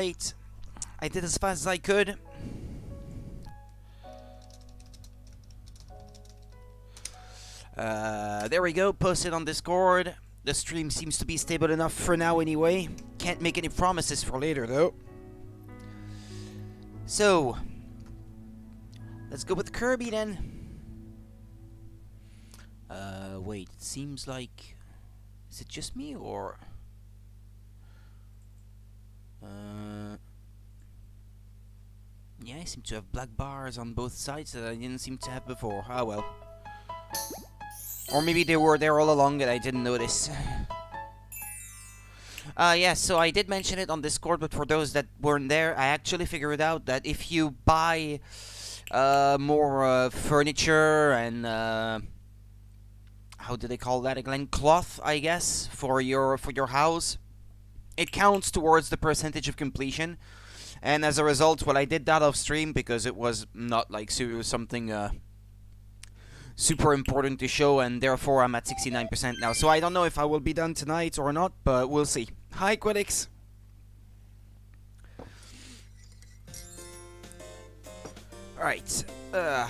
Right. I did as fast as I could. There we go, posted on Discord. The stream seems to be stable enough for now anyway. Can't make any promises for later though. So, let's go with Kirby then. Wait, it seems like... Is it just me or... Yeah, I seem to have black bars on both sides that I didn't seem to have before. Ah well. Or maybe they were there all along and I didn't notice. Yeah, so I did mention it on Discord, but for those that weren't there, I actually figured out that if you buy more furniture and how do they call that again? Cloth, I guess, for your house, it counts towards the percentage of completion. And as a result, well, I did that off stream because it was not like something super important to show, and therefore I'm at 69% now. So I don't know if I will be done tonight or not, but we'll see. Hi, critics. Alright. Oh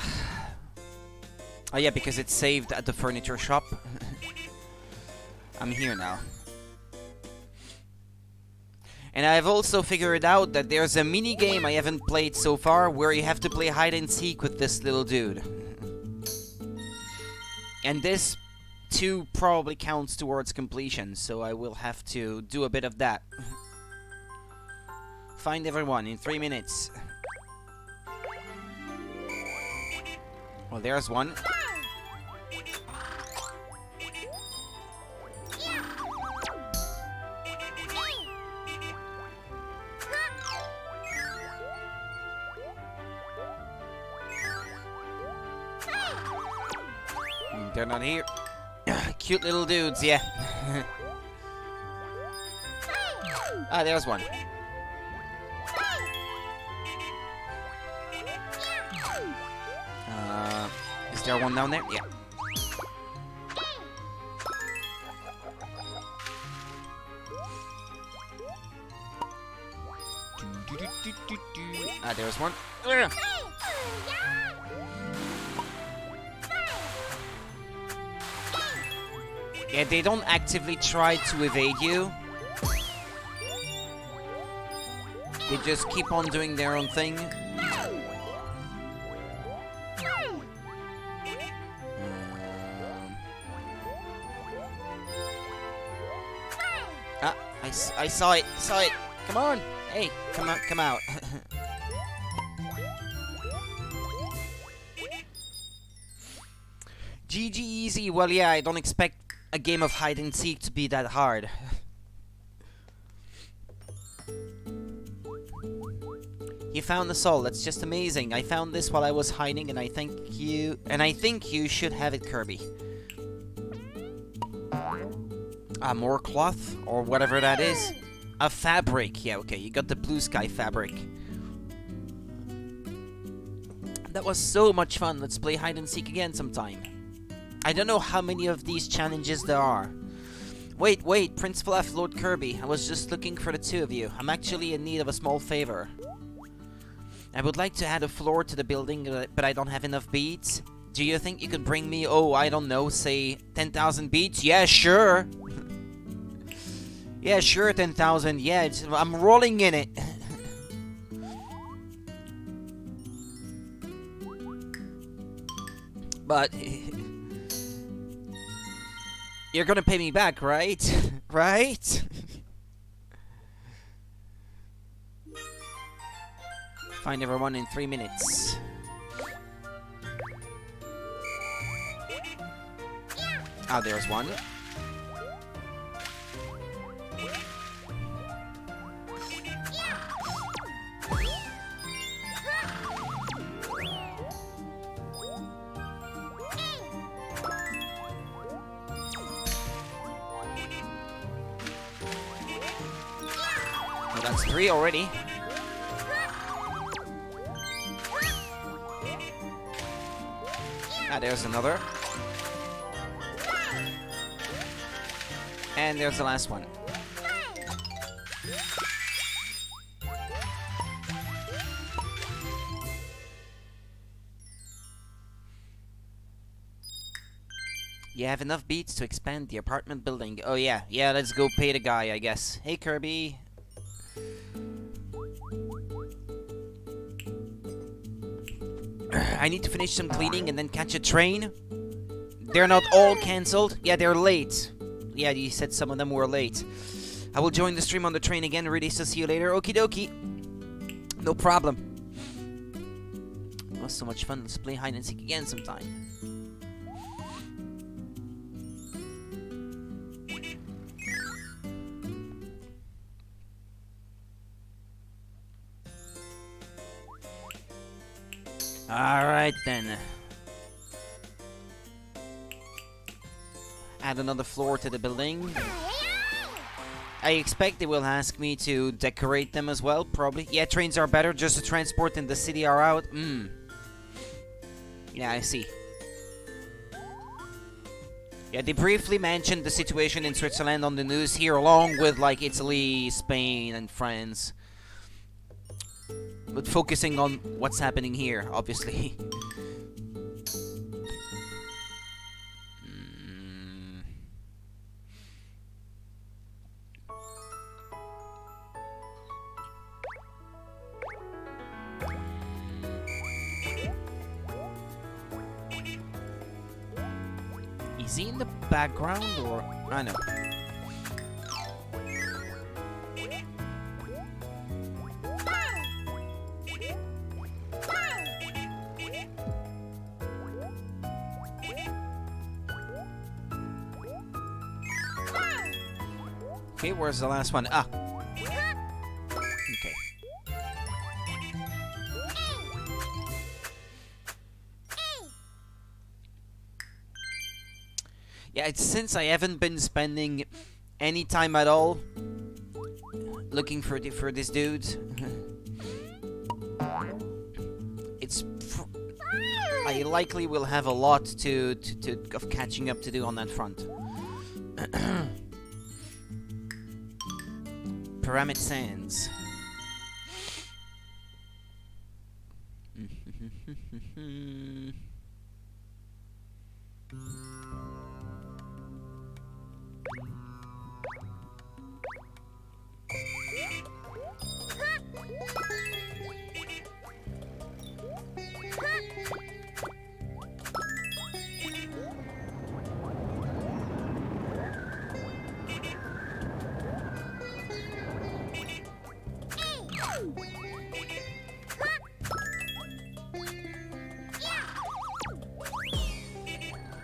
yeah, because it's saved at the furniture shop. I'm here now. And I've also figured out that there's a mini game I haven't played so far where you have to play hide and seek with this little dude. And this too probably counts towards completion, so I will have to do a bit of that. Find everyone in 3 minutes. Well, there's one. They're not here. Cute little dudes, yeah. Ah, there's one. Is there one down there? Yeah. Ah, there's one. Yeah, they don't actively try to evade you. They just keep on doing their own thing. Ah, I saw it, Come on, hey, come out. GG easy. Well, yeah, I don't expect a game of hide and seek to be that hard. You found the soul. That's just amazing. I found this while I was hiding, and I think you should have it, Kirby. More cloth or whatever that is. A fabric. Yeah, okay. You got the blue sky fabric. That was so much fun. Let's play hide and seek again sometime. I don't know how many of these challenges there are. Wait, Principal F, Lord Kirby. I was just looking for the two of you. I'm actually in need of a small favor. I would like to add a floor to the building, but I don't have enough beads. Do you think you could bring me, I don't know, say 10,000 beads? Yeah, sure. Yeah, sure, 10,000. Yeah, I'm rolling in it. But... You're gonna pay me back, right? Right? Find everyone in 3 minutes. Ah, there's one. Well, that's 3 already. Ah, there's another. And there's the last one. You have enough beats to expand the apartment building. Oh yeah, let's go pay the guy, I guess. Hey Kirby. I need to finish some cleaning and then catch a train. They're not all cancelled. Yeah, they're late. Yeah, you said some of them were late. I will join the stream on the train again. Ready to see you later. Okie dokie. No problem. It was so much fun. Let's play hide and seek again sometime. Alright then. Add another floor to the building. I expect they will ask me to decorate them as well, probably. Yeah, trains are better, just the transport in the city are out. Yeah, I see. Yeah, they briefly mentioned the situation in Switzerland on the news here, along with, like, Italy, Spain, and France. But focusing on what's happening here, obviously. Is he in the background or... I know. Okay, where's the last one? Ah! Okay. Yeah, it's since I haven't been spending any time at all looking for this dude. I likely will have a lot of catching up to do on that front. Pyramid Sands.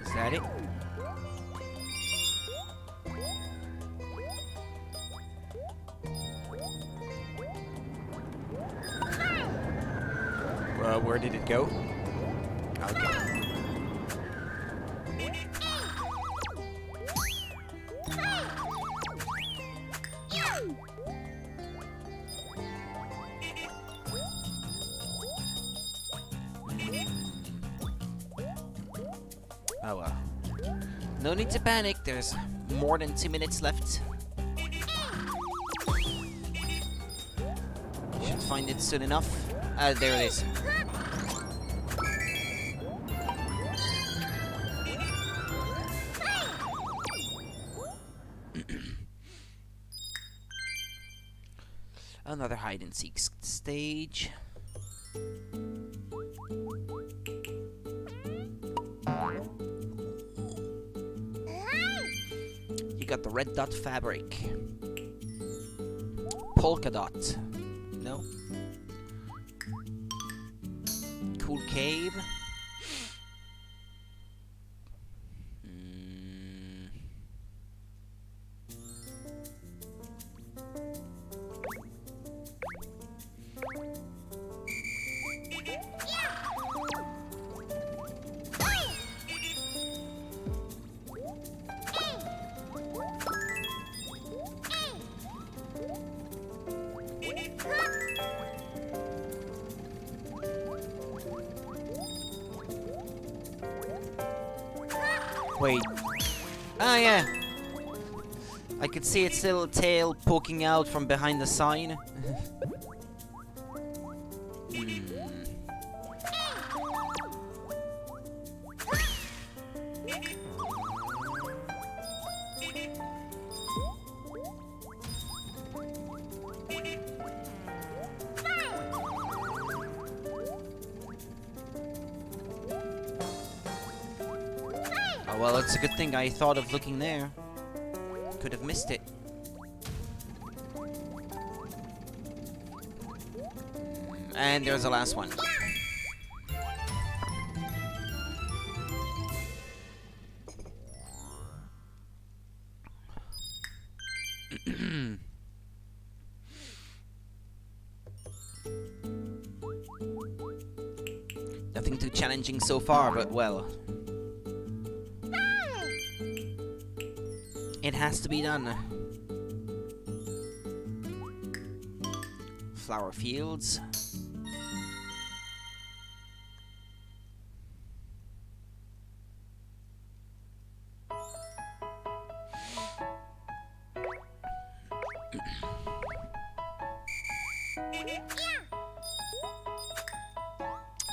Is that it? Where did it go? Okay. Oh well. No need to panic, there's more than 2 minutes left. Should find it soon enough. There it is. Another hide and seek stage. You got the red dot fabric. Polka dot. No. Cool cave. Wait. Ah, yeah. I could see its little tail poking out from behind the sign. Oh, well, it's a good thing I thought of looking there. Could have missed it. And there's the last one. Nothing too challenging so far, but well. It has to be done. Flower fields.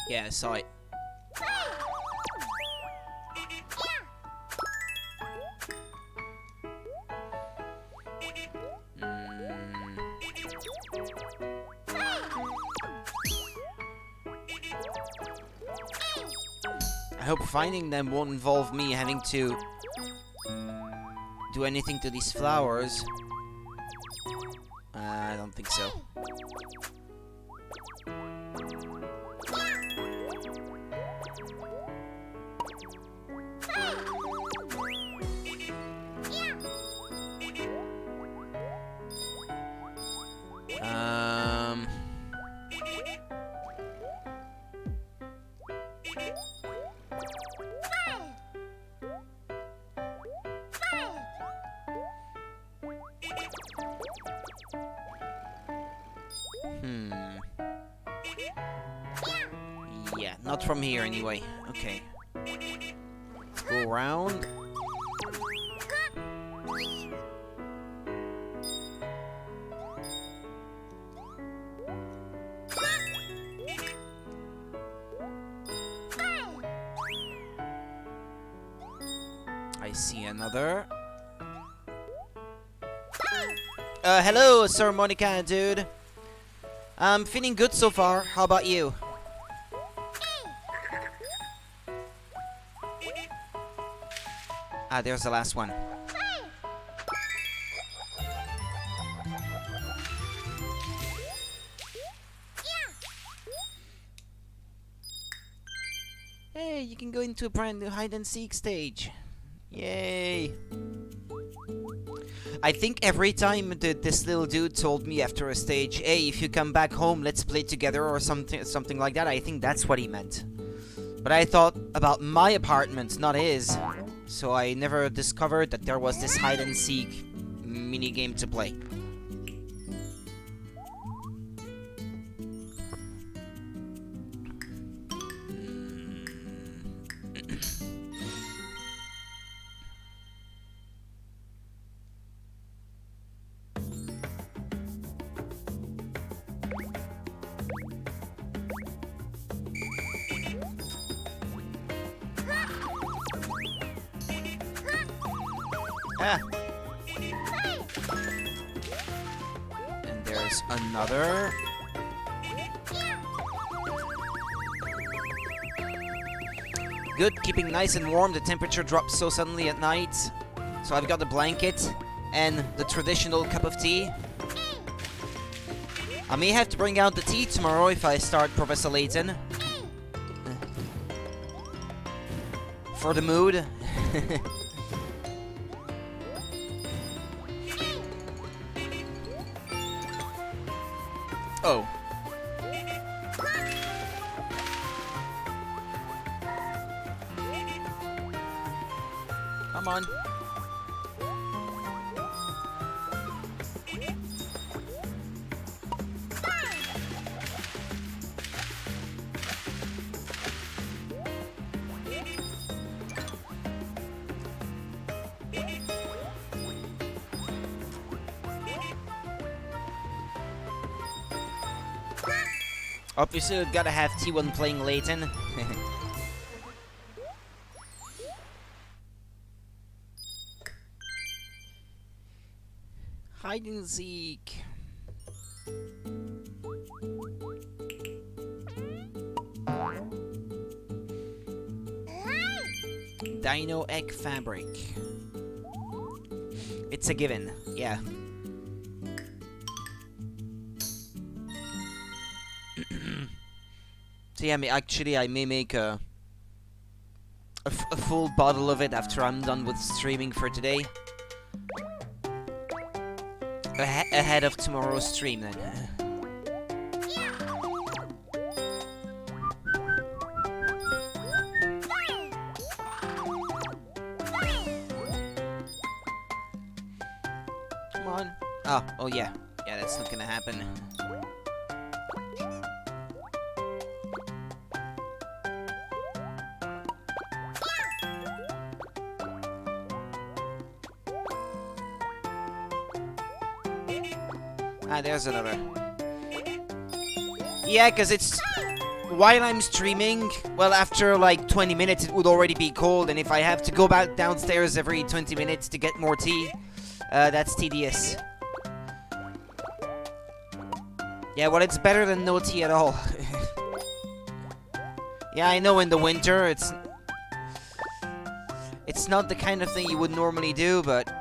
Yeah, I saw it. I hope finding them won't involve me having to do anything to these flowers. I don't think so. Yeah, not from here anyway. Okay. Let's go around. I see another. Hello, Sir Monica, dude. I'm feeling good so far. How about you? Ah, there's the last one. Hey, you can go into a brand new hide and seek stage. Yay! I think every time this little dude told me after a stage, hey, if you come back home, let's play together or something like that, I think that's what he meant. But I thought about my apartment, not his. So I never discovered that there was this hide and seek mini game to play. Ah. And there's another. Good, keeping nice and warm. The temperature drops so suddenly at night. So I've got the blanket and the traditional cup of tea. I may have to bring out the tea tomorrow if I start Professor Layton. For the mood. Oh. Come on. Obviously, we've gotta have T1 playing Layton. Hide and seek. Dino egg fabric. It's a given, yeah. So yeah, actually I may make a full bottle of it after I'm done with streaming for today. Ahead of tomorrow's stream then. Come on. Oh yeah. Yeah, that's not gonna happen. Ah, there's another. Yeah, because it's... While I'm streaming, well, after like 20 minutes it would already be cold, and if I have to go back downstairs every 20 minutes to get more tea, that's tedious. Yeah, well, it's better than no tea at all. Yeah, I know in the winter it's not the kind of thing you would normally do, but...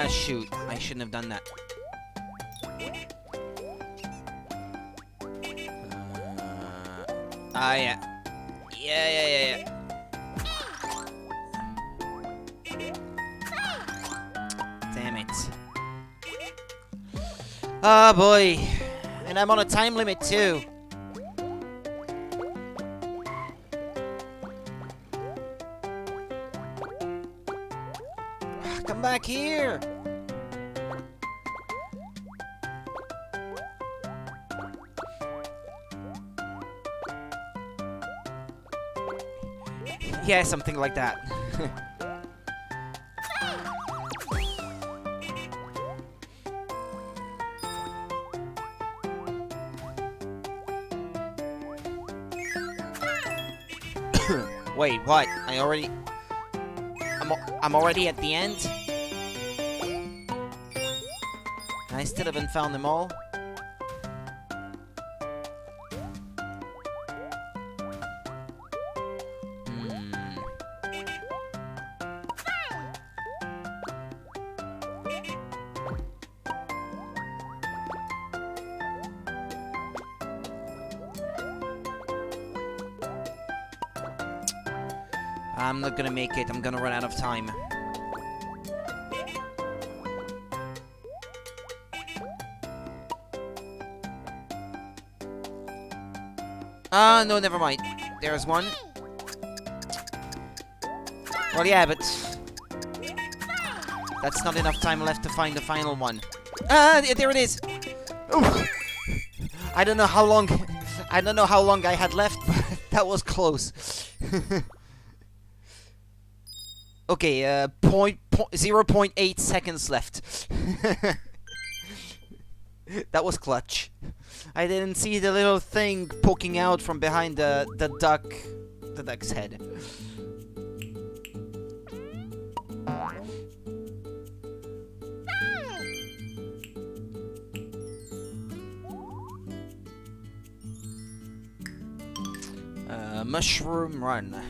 Shoot. I shouldn't have done that. Yeah. Yeah. Damn it. Ah, boy. And I'm on a time limit, too. Come back here. Yeah, something like that. Wait, what? I'm already at the end? I still haven't found them all. I'm not gonna make it. I'm gonna run out of time. No, never mind. There's one. Well, yeah, but... that's not enough time left to find the final one. There it is! Oof. I don't know how long I had left, but that was close. Okay, 0.8 seconds left. That was clutch. I didn't see the little thing poking out from behind the duck's head. Mushroom Run.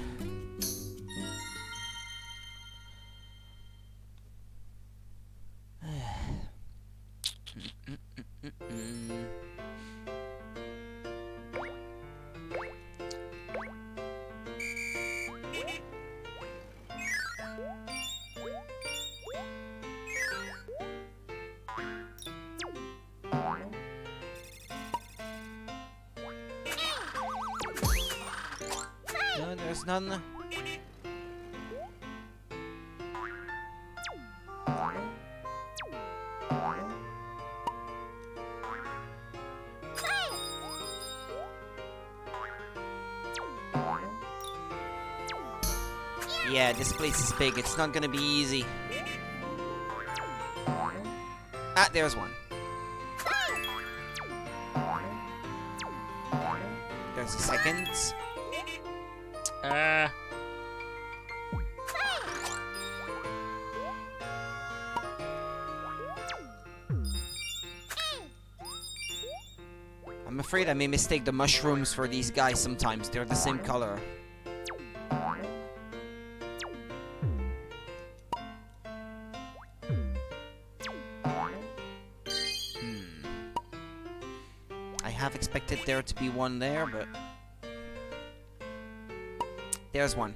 No, there's none. Yeah, this place is big. It's not gonna be easy. Ah, there's one. There's a second. afraid I may mistake the mushrooms for these guys sometimes. They're the same color. I have expected there to be one there, but... There's one.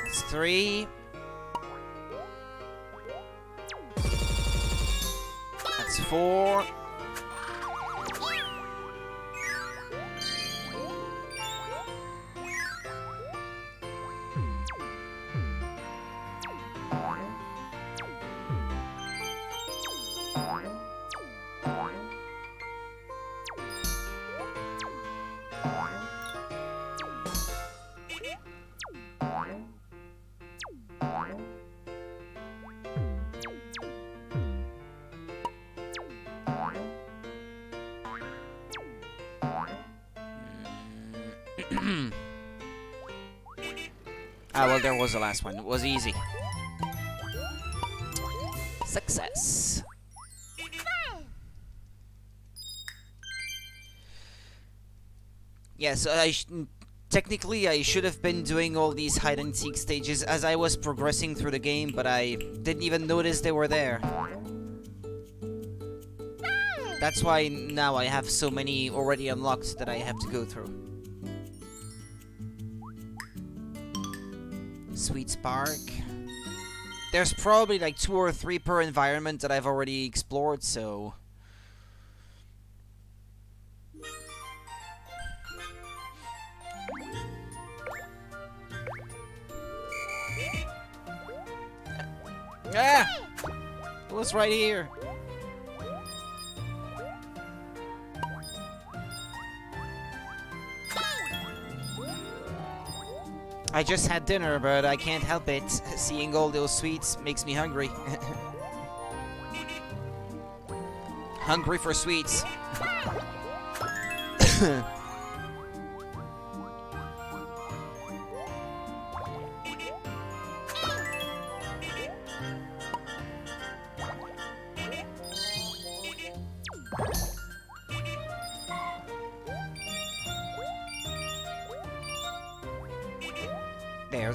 That's 3. That's 4. Ah, well, there was the last one. It was easy. Success. Yeah, so technically I should have been doing all these hide-and-seek stages as I was progressing through the game, but I didn't even notice they were there. That's why now I have so many already unlocked that I have to go through. Sweet Spark. There's probably like 2 or 3 per environment that I've already explored, so... Ah! It was right here. I just had dinner, but I can't help it. Seeing all those sweets makes me hungry. Hungry for sweets.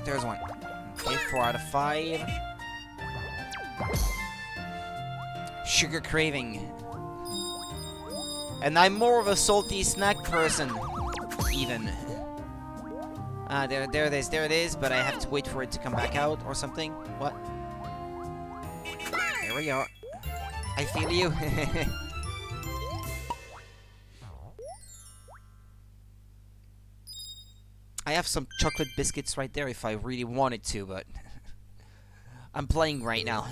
There's one. Okay, 4 out of 5. Sugar craving. And I'm more of a salty snack person, even. Ah, there it is, but I have to wait for it to come back out or something. What? There we are. I feel you. I have some chocolate biscuits right there if I really wanted to, but I'm playing right now.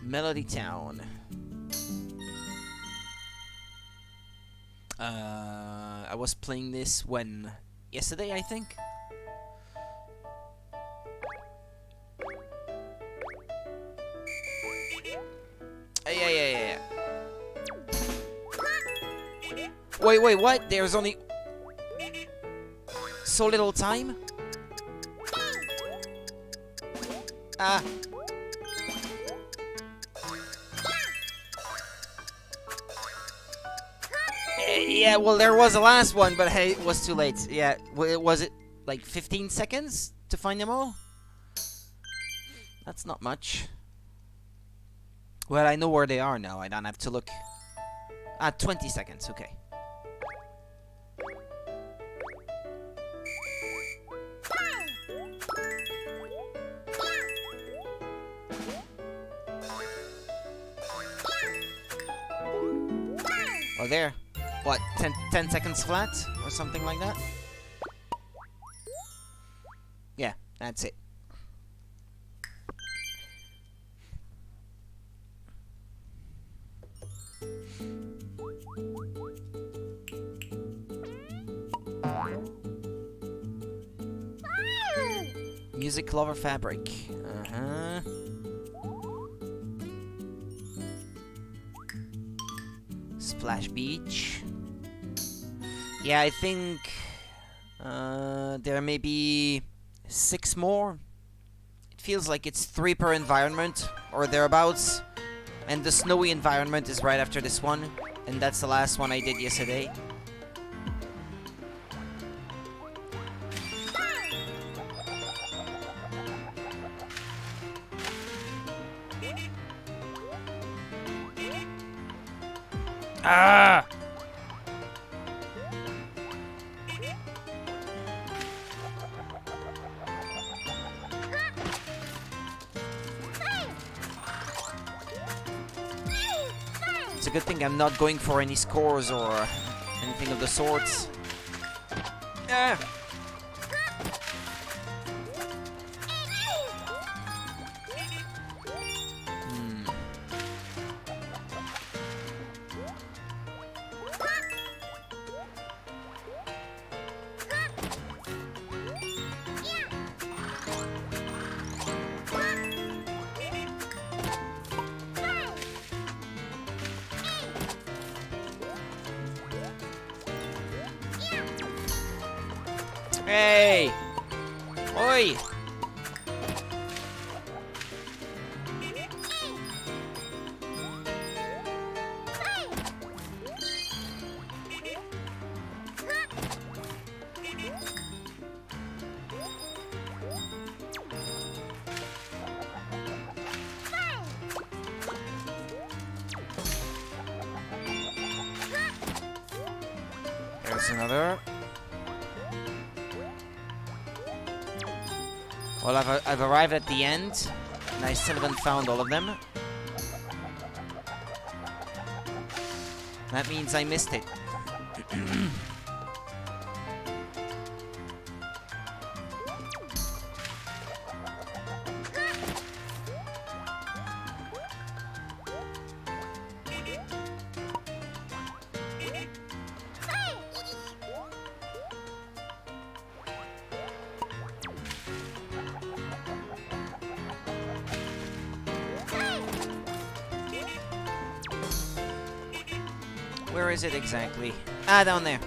Melody Town. I was playing this when... yesterday, I think? Yeah. Wait, what? There's only... so little time? Ah. Yeah, well, there was a last one, but hey, it was too late. Yeah, was it like 15 seconds to find them all? That's not much. Well, I know where they are now. I don't have to look. Ah, 20 seconds. Okay. Oh, there. What, 10 seconds flat? Or something like that? Yeah, that's it. Music Lover Fabric. Uh-huh. Splash Beach. Yeah, I think there may be 6 more. It feels like it's 3 per environment, or thereabouts. And the snowy environment is right after this one. And that's the last one I did yesterday. Ah! It's a good thing I'm not going for any scores or anything of the sorts. Ah! Hey! Oi! There's another. Well, I've arrived at the end, and I still haven't found all of them. That means I missed it. Where is it exactly? Ah, down there.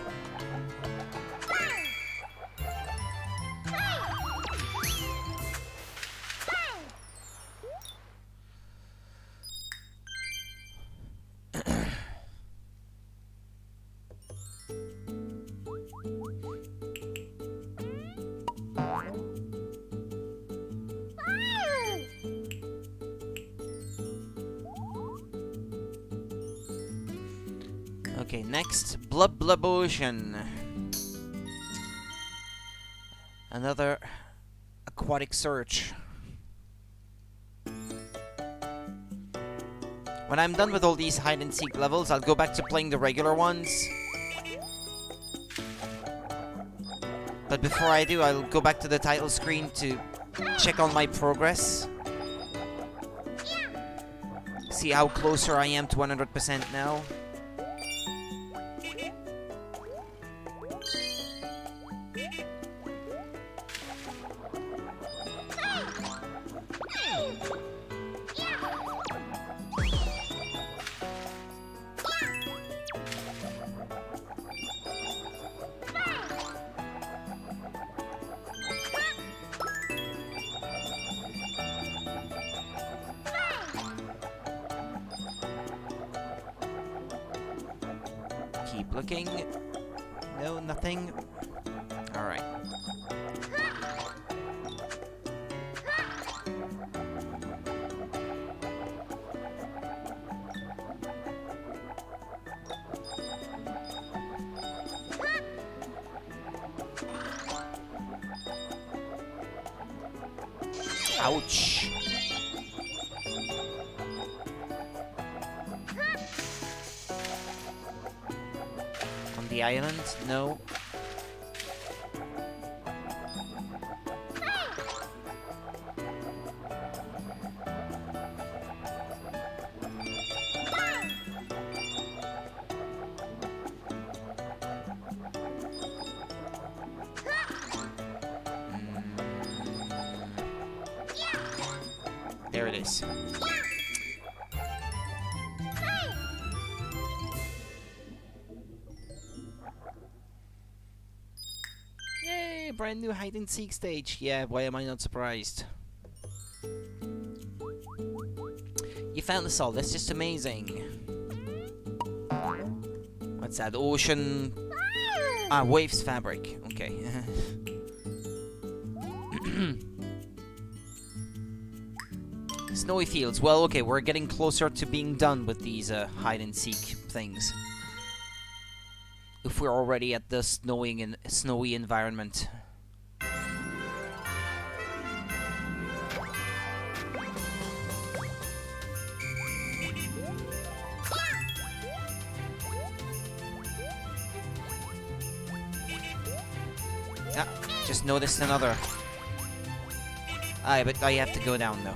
Okay, next, Blub Blub Ocean. Another aquatic search. When I'm done with all these hide and seek levels, I'll go back to playing the regular ones. But before I do, I'll go back to the title screen to check on my progress. See how closer I am to 100% now. Keep looking. No, nothing. Alright. Ouch. On the island? No. There it is. brand new hide-and-seek stage. Yeah, why am I not surprised? You found us all. That's just amazing. What's that? Ocean... Ah, waves fabric. Okay. Snowy fields. Well, okay, we're getting closer to being done with these hide-and-seek things. If we're already at the snowy environment. Ah, just noticed another. Ah, but I have to go down though.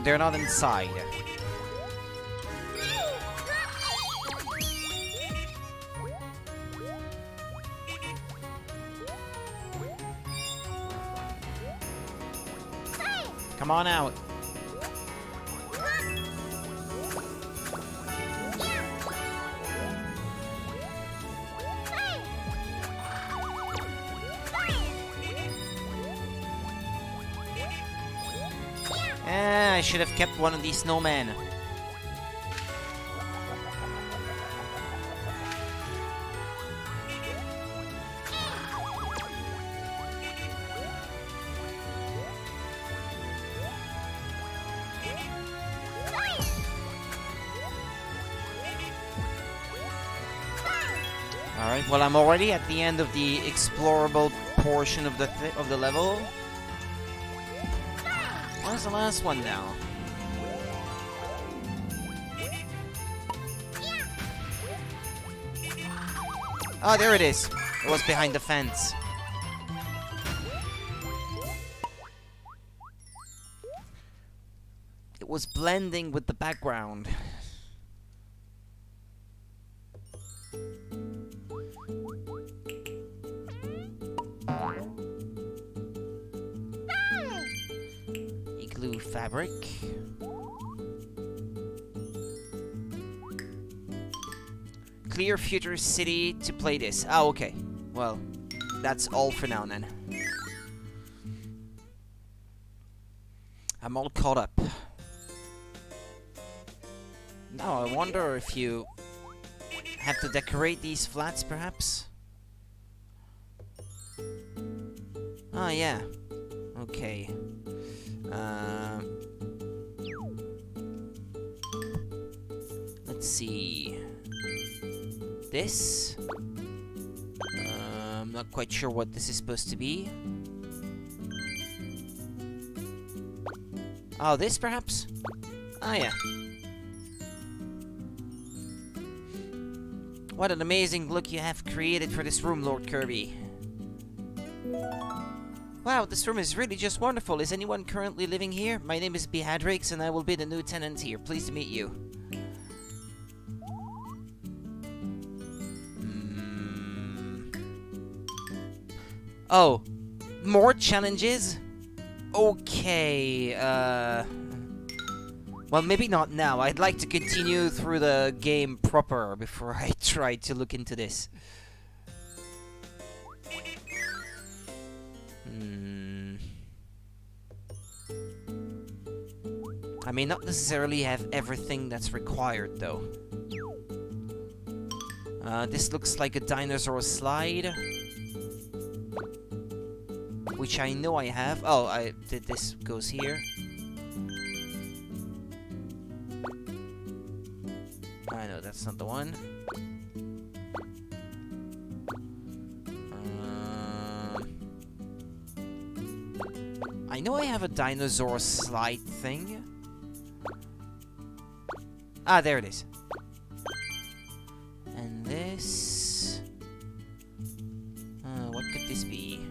They're not inside. Come on out. I should have kept one of these snowmen. Alright, well, I'm already at the end of the explorable portion of the level. Where's the last one now? Oh, there it is. It was behind the fence. It was blending with the background. Igloo fabric. Clear Future City to play this. Oh, okay. Well, that's all for now then. I'm all caught up. Now, I wonder if you have to decorate these flats, perhaps? Oh, yeah. Okay. Let's see. This? I'm not quite sure what this is supposed to be. Oh, this perhaps? Ah, yeah. What an amazing look you have created for this room, Lord Kirby. Wow, this room is really just wonderful. Is anyone currently living here? My name is Beatrix, and I will be the new tenant here. Pleased to meet you. Oh, more challenges? Okay, well, maybe not now. I'd like to continue through the game proper before I try to look into this. I may not necessarily have everything that's required, though. This looks like a dinosaur slide. Which I know I have. Oh, this goes here. I know that's not the one. I know I have a dinosaur slide thing. Ah, there it is. And this... what could this be?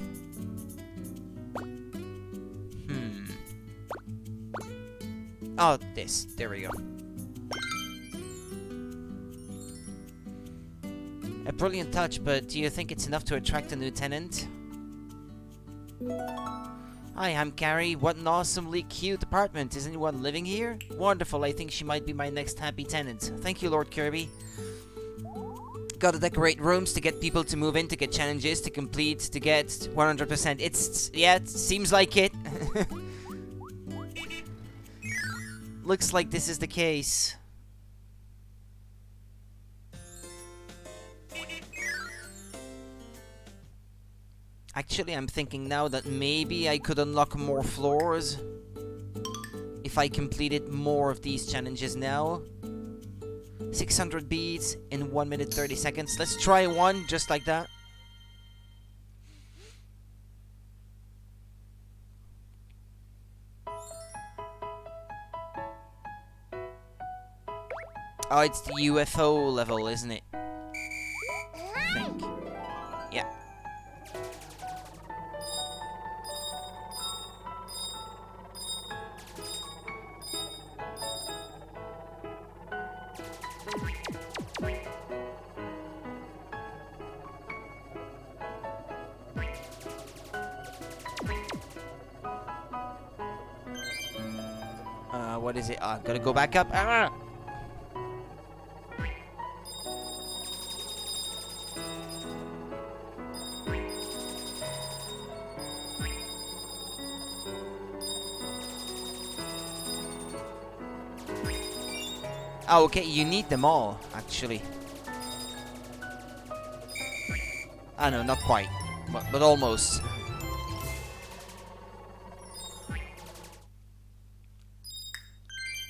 Oh, this. There we go. A brilliant touch, but do you think it's enough to attract a new tenant? Hi, I'm Carrie. What an awesomely cute apartment. Is anyone living here? Wonderful. I think she might be my next happy tenant. Thank you, Lord Kirby. Gotta decorate rooms to get people to move in, to get challenges, to complete, to get 100%. Yeah, it seems like it. Looks like this is the case. Actually, I'm thinking now that maybe I could unlock more floors if I completed more of these challenges now. 600 beads in 1 minute 30 seconds. Let's try one just like that. Oh, it's the UFO level, isn't it? I think. Yeah. What is it? Gotta go back up. Ah! Oh, okay, you need them all, actually. Ah, no, not quite, but almost.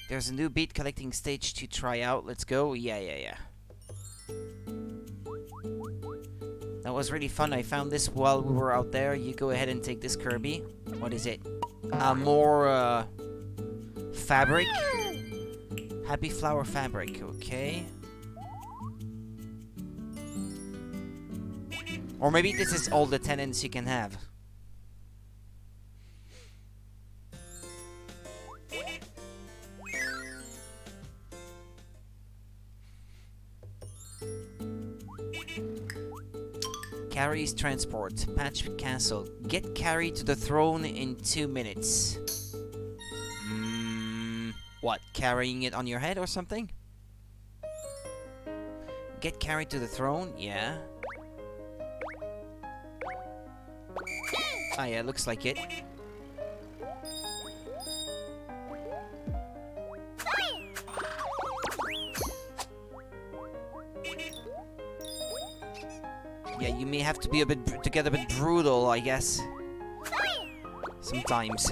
There's a new beat collecting stage to try out. Let's go. Yeah. That was really fun. I found this while we were out there. You go ahead and take this, Kirby. What is it? More, fabric. Happy flower fabric. Okay. Or maybe this is all the tenants you can have. Carrie's transport. Patch Castle. Get Carrie to the throne in 2 minutes. What? Carrying it on your head or something? Get Carrie to the throne? Yeah. Ah, yeah, looks like it. Yeah, you may have to be to get a bit brutal, I guess. Sometimes.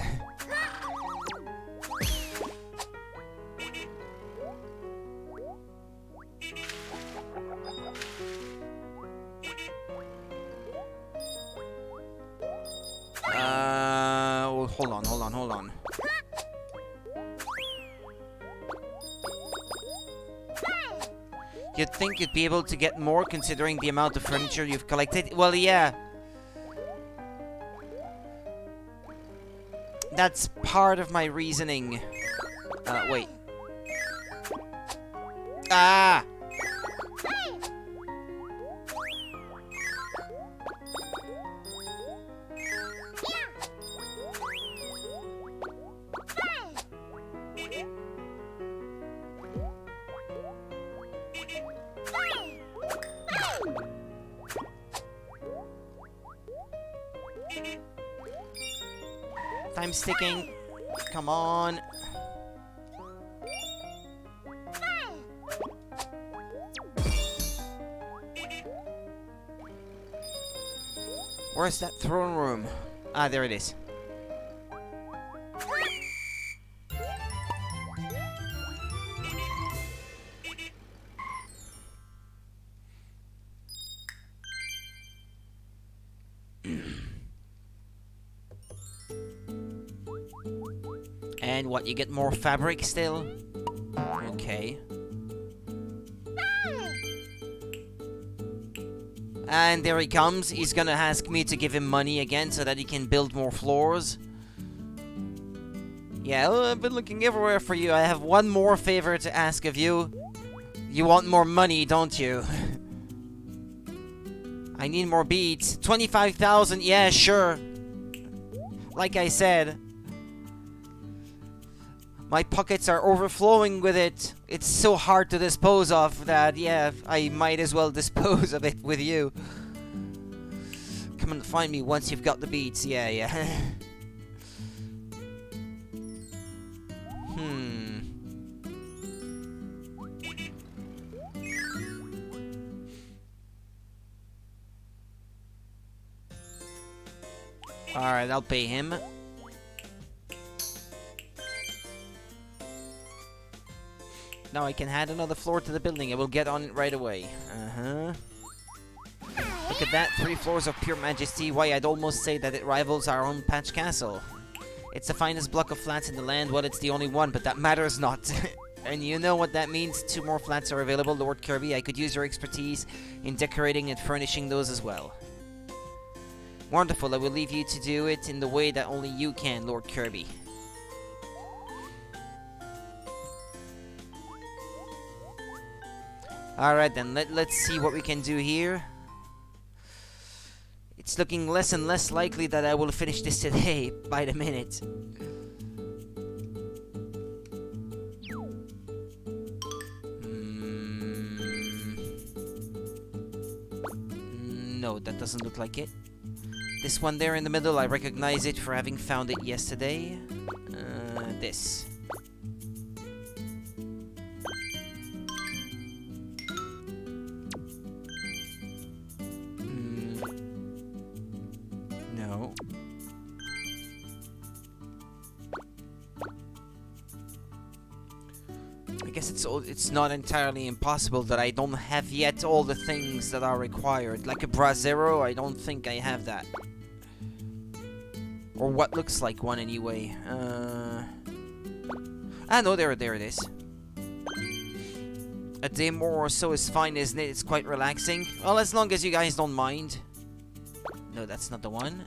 Hold on. You'd think you'd be able to get more considering the amount of furniture you've collected. Well, yeah. That's part of my reasoning. Wait. Ah! Time's ticking. Come on. Where's that throne room? Ah, there it is. And what, you get more fabric still? Okay. And there he comes. He's gonna ask me to give him money again so that he can build more floors. Yeah, well, I've been looking everywhere for you. I have one more favor to ask of you. You want more money, don't you? I need more beads. 25,000, yeah, sure. Like I said, my pockets are overflowing with it. It's so hard to dispose of that, yeah, I might as well dispose of it with you. Come and find me once you've got the beads, yeah. Alright, I'll pay him. Now I can add another floor to the building. I will get on it right away. Look at that, 3 floors of pure majesty. Why, I'd almost say that it rivals our own Patch Castle. It's the finest block of flats in the land. Well, it's the only one, but that matters not. And you know what that means. 2 more flats are available, Lord Kirby. I could use your expertise in decorating and furnishing those as well. Wonderful, I will leave you to do it in the way that only you can, Lord Kirby. Alright then, let's see what we can do here. It's looking less and less likely that I will finish this today by the minute. No, that doesn't look like it. This one there in the middle, I recognize it for having found it yesterday. This. No. I guess it's not entirely impossible that I don't have yet all the things that are required. Like a Brazero, I don't think I have that. Or what looks like one anyway. No, there it is. A day more or so is fine, isn't it? It's quite relaxing. Well, as long as you guys don't mind. No, that's not the one.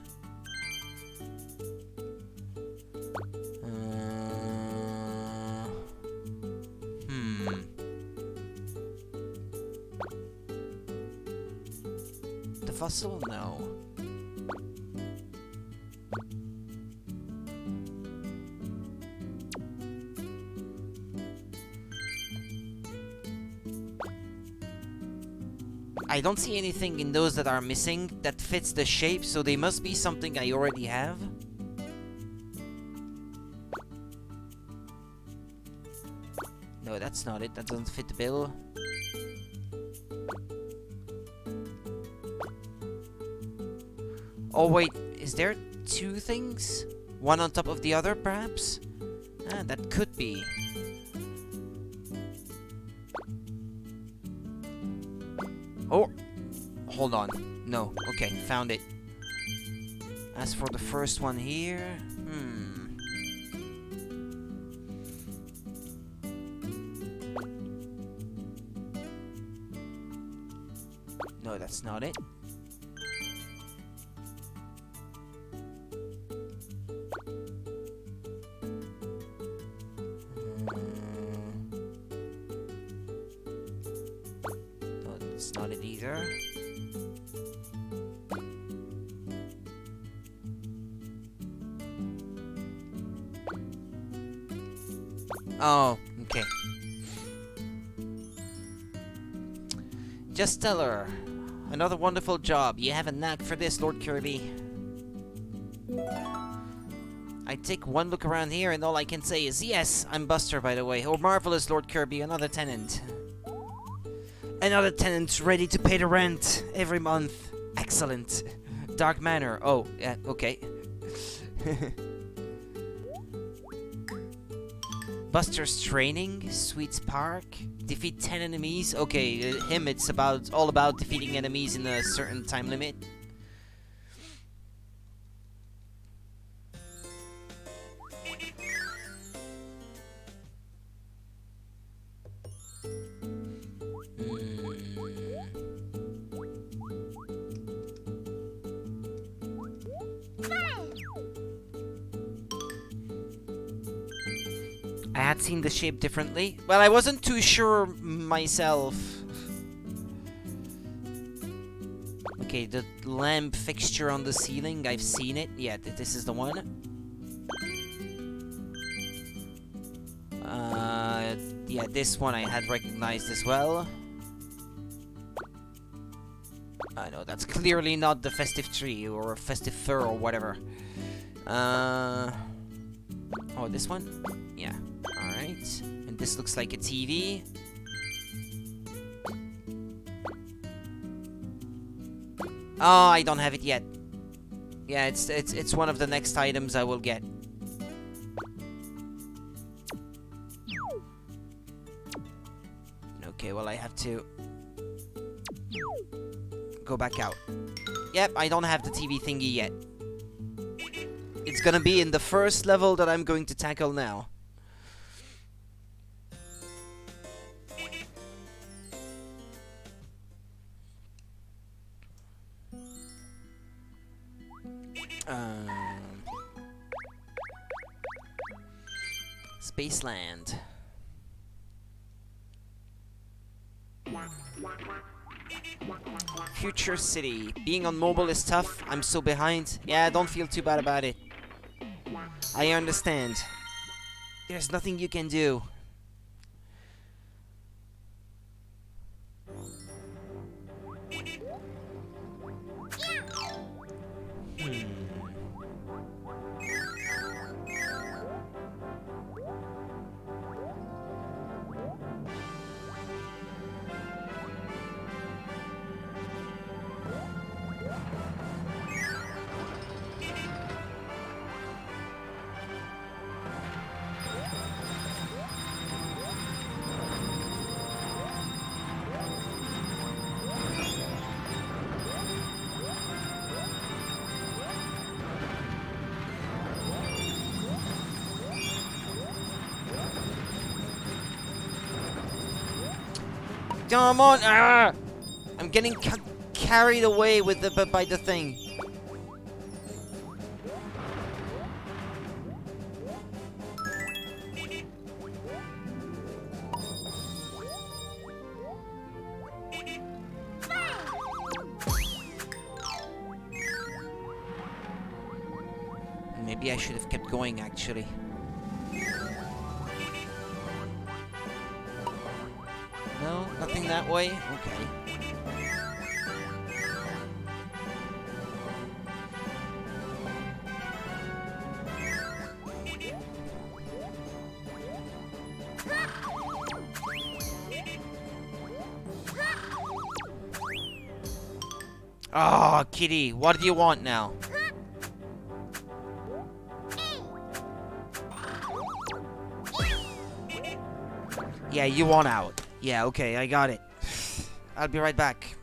The fossil? No. I don't see anything in those that are missing that fits the shape, so they must be something I already have. No, that's not it. That doesn't fit the bill. Oh wait, is there 2 things? One on top of the other, perhaps? Ah, that could be. Oh, hold on. No, okay, found it. As for the first one here, no, that's not it. No, that's not it either. Oh, okay. Just tell her. Another wonderful job. You have a knack for this, Lord Kirby. I take one look around here and all I can say is, yes, I'm Buster, by the way. Oh, marvelous, Lord Kirby, another tenant. Another tenant ready to pay the rent every month. Excellent. Dark Manor. Oh, yeah, okay. Buster's training, Sweets Park, defeat 10 enemies. Okay, him, it's all about defeating enemies in a certain time limit. I had seen the shape differently. Well, I wasn't too sure myself. Okay, Okay, the lamp fixture on the ceiling, I've seen it. Yeah, this is the one. Yeah, this one I had recognized as well. I know, that's clearly not the festive tree or festive fir or whatever. Oh, this one? Yeah, alright. And this looks like a TV. Oh, I don't have it yet. Yeah, it's one of the next items I will get. Okay, well I have to go back out. Yep, I don't have the TV thingy yet. It's gonna be in the first level that I'm going to tackle now. Spaceland. Future City. Being on mobile is tough. I'm so behind. Yeah, don't feel too bad about it. I understand. There's nothing you can do. Come on! Ah! I'm getting carried away with by the thing. Maybe I should have kept going, actually. No, nothing that way? Okay. Ah, oh, kitty, what do you want now? Yeah, you want out. Yeah, okay, I got it. I'll be right back.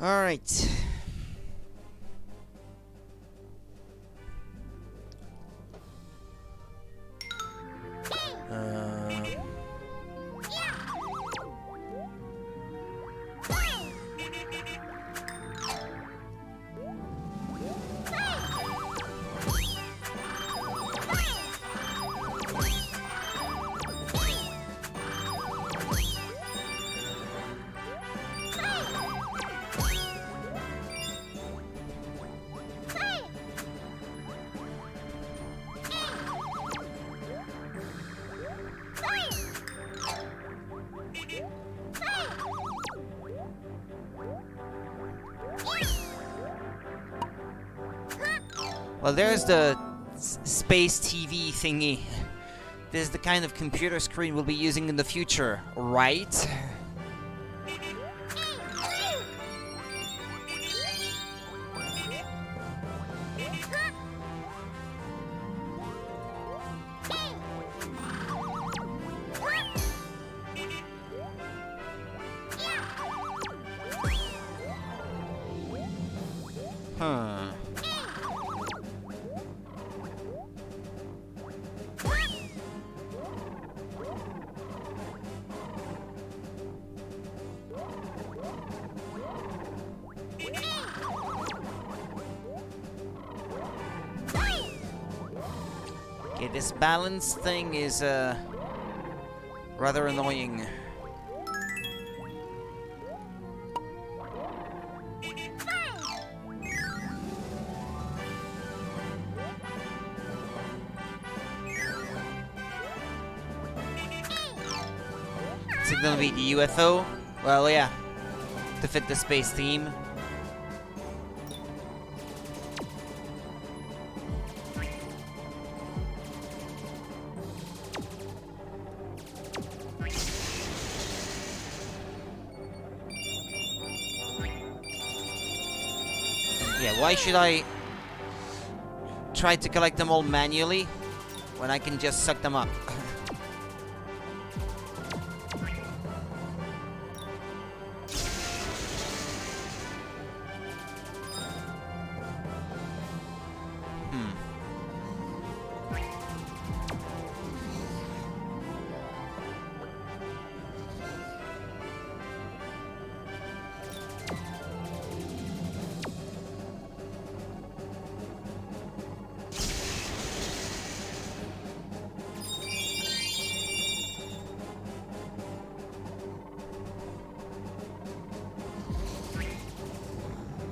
All right. Well, there's the space TV thingy. This is the kind of computer screen we'll be using in the future, right? Okay, this balance thing is rather annoying. Is it gonna be the UFO? Well, yeah, to fit the space theme. Yeah, why should I try to collect them all manually when I can just suck them up?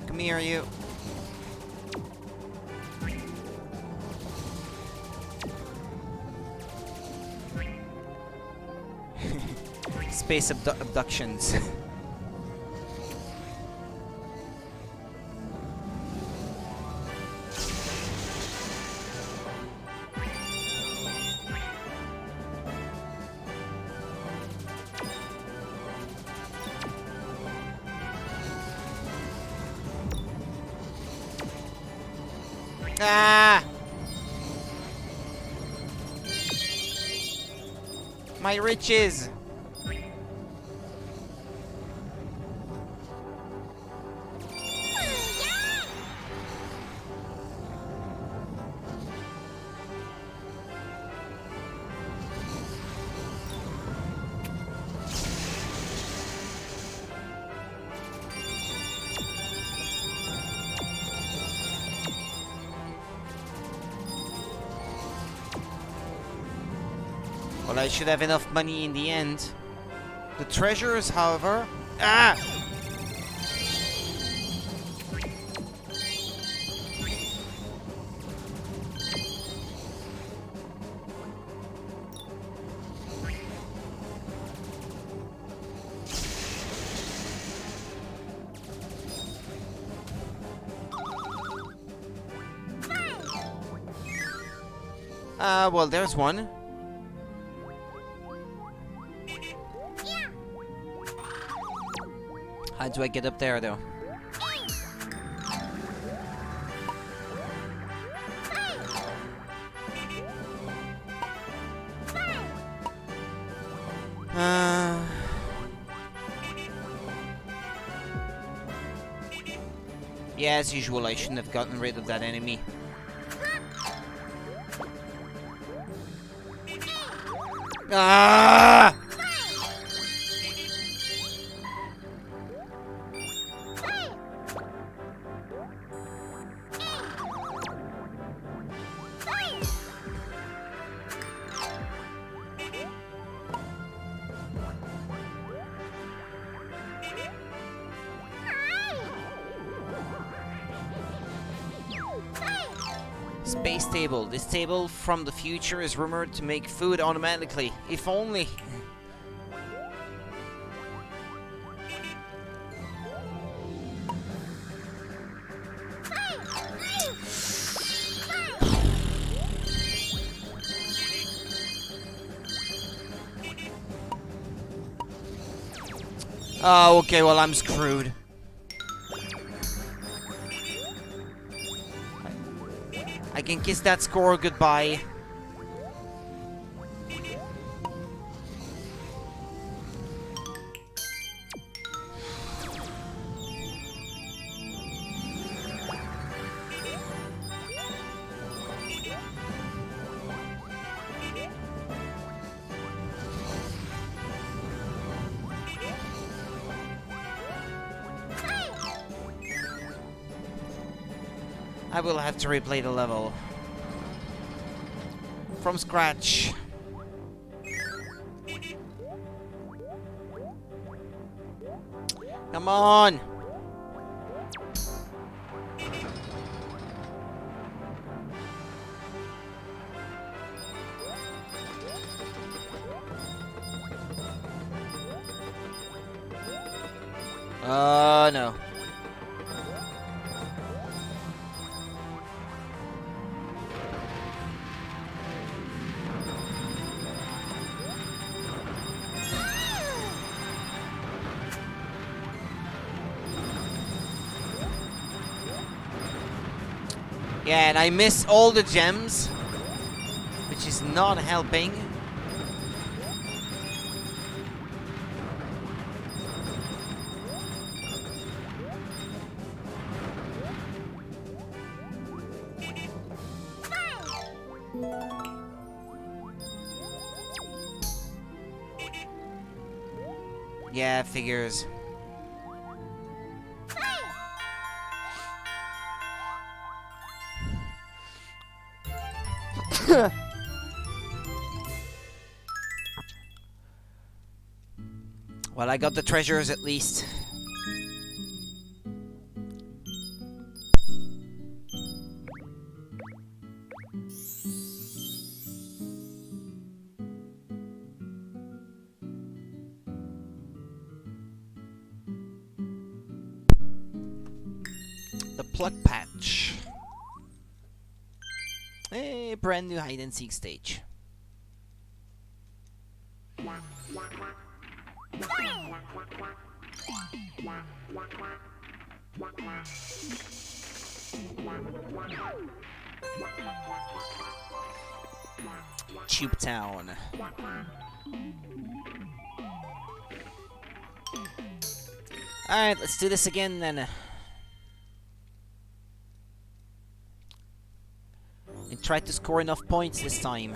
Come here, you. Space abductions. Ah! My riches! Well, I should have enough money in the end. The treasures, however... Ah! Well, there's one. How do I get up there, though? Yeah, as usual, I shouldn't have gotten rid of that enemy. Ah! Space table. This table from the future is rumored to make food automatically. If only. Oh, okay, well, I'm screwed. I can kiss that score goodbye. I will have to replay the level. from scratch. Come on! Oh no. Yeah, and I miss all the gems, which is not helping. Yeah, figures. Well, I got the treasures at least. The plug patch. A brand new hide and seek stage. Tube Town. Alright, let's do this again then. And try to score enough points this time.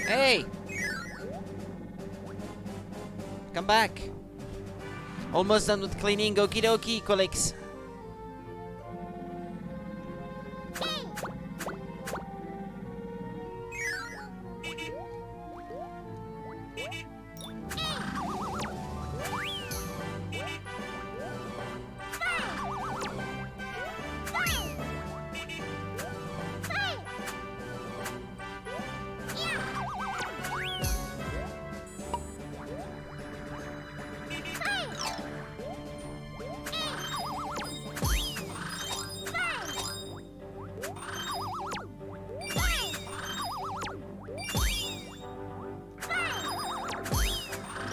Hey! Come back. Almost done with cleaning. Okie dokie, colleagues.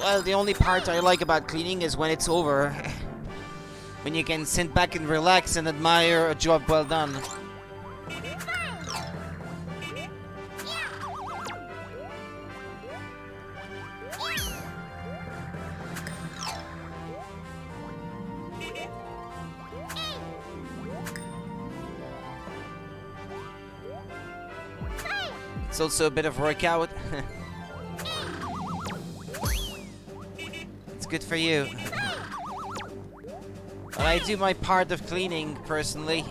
Well, the only part I like about cleaning is when it's over. When you can sit back and relax and admire a job well done. It's also a bit of workout. It's good for you. But I do my part of cleaning, personally.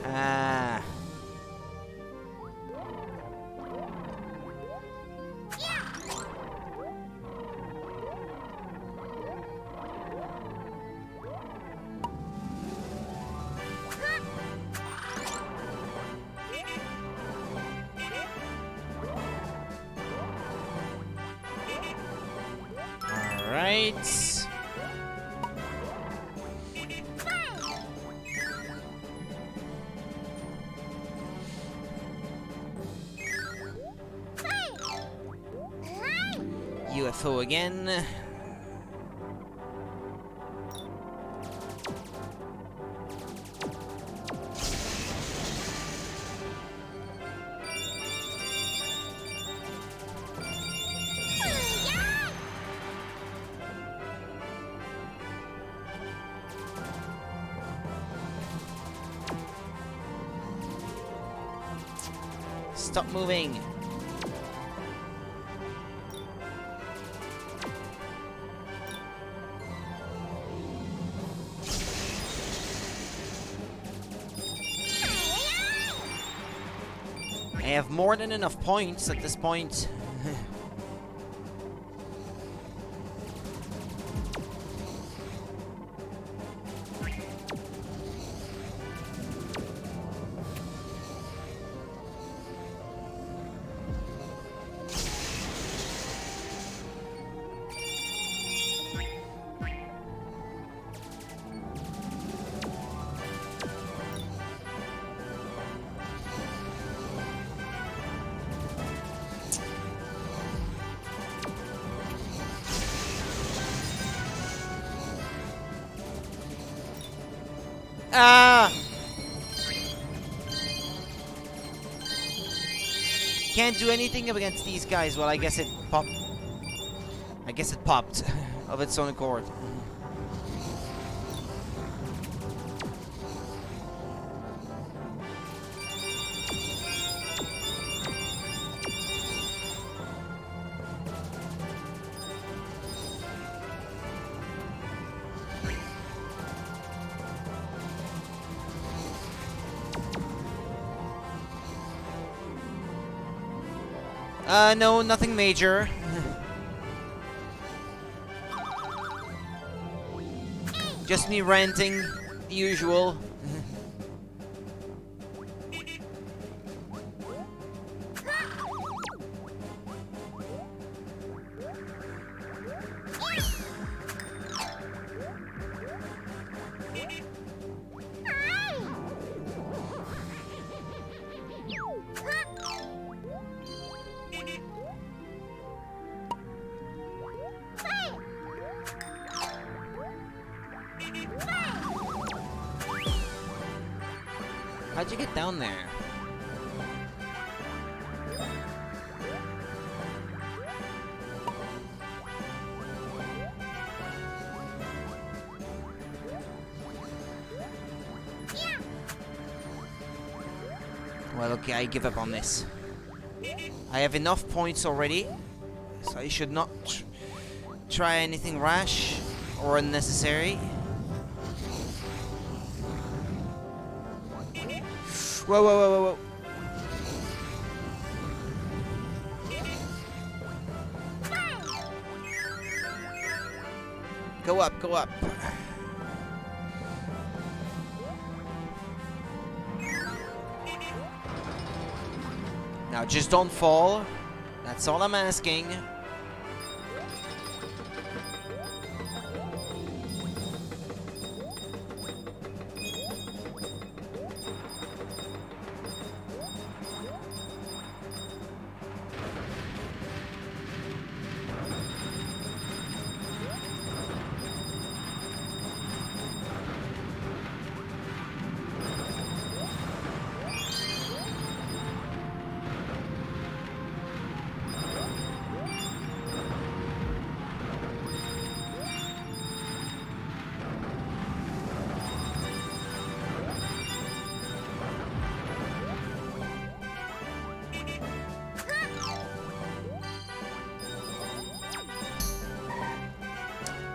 Ah. Alright. UFO again. Stop moving. I have more than enough points at this point. Ah! Can't do anything against these guys. Well, I guess it popped. I guess it popped of its own accord. No, nothing major. Just me ranting, the usual. How'd you get down there? Well, okay, I give up on this. I have enough points already, so I should not try anything rash or unnecessary. Whoa, whoa, whoa, whoa, whoa. Go up, go up. Now just don't fall. That's all I'm asking.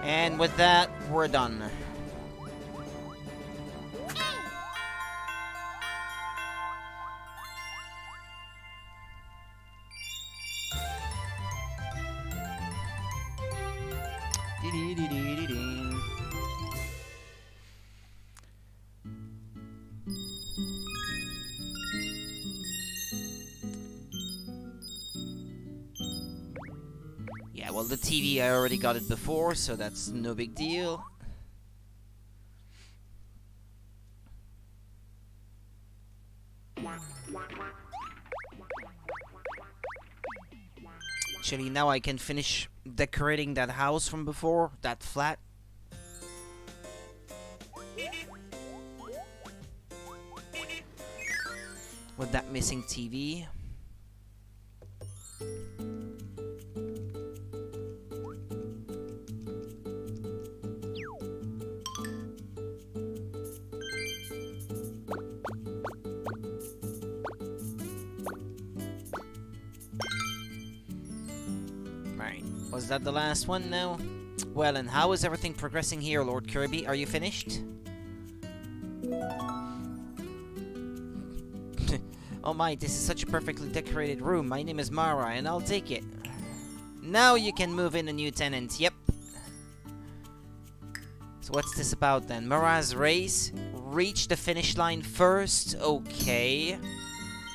And with that, we're done. Yeah, well, the TV, I already got it before, so that's no big deal. Actually, now I can finish decorating that house from before, that flat. With that missing TV. Right, was that the last one now? Well, and how is everything progressing here, Lord Kirby? Are you finished? Oh my, this is such a perfectly decorated room. My name is Mara, and I'll take it. Now you can move in a new tenant, yep. So what's this about then? Mara's race? Reach the finish line first? Okay.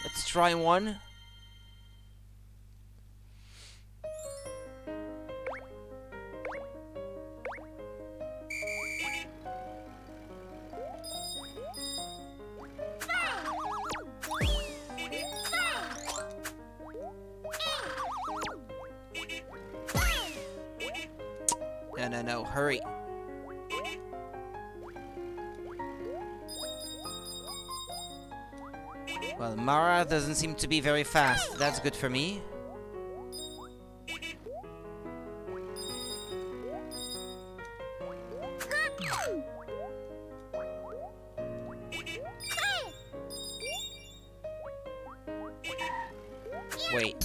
Let's try one. No, hurry. Well, Mara doesn't seem to be very fast. That's good for me. Wait.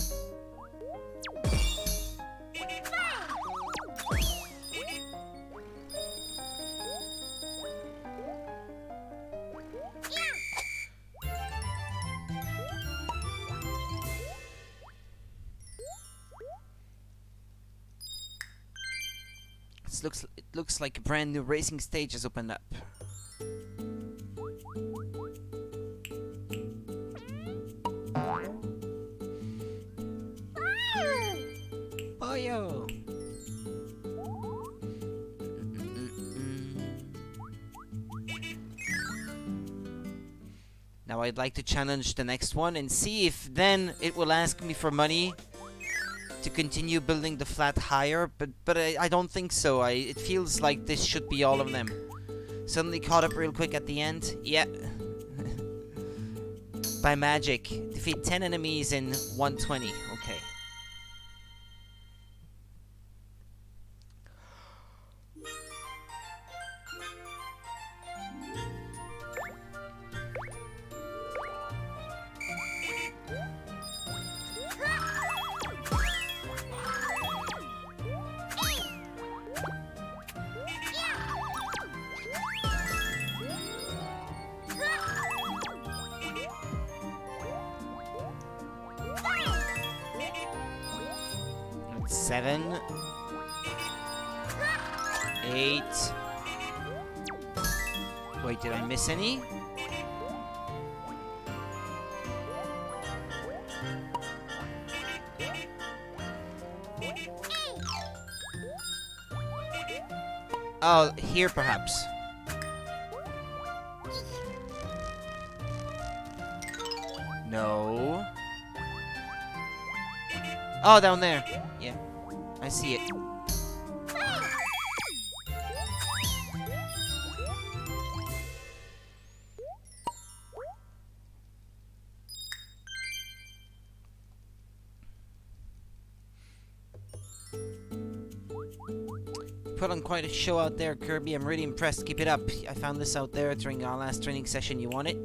It looks like a brand new racing stage has opened up. Boyo! Now I'd like to challenge the next one and see if then it will ask me for money to continue building the flat higher, but I don't think so. It feels like this should be all of them. Suddenly caught up real quick at the end. Yeah. By magic. Defeat 10 enemies in 120. Okay. Seven, 8. Wait, did I miss any? Oh, here perhaps. No. Oh, down there. Yeah. I see it. Put on quite a show out there, Kirby. I'm really impressed. Keep it up. I found this out there during our last training session. You want it?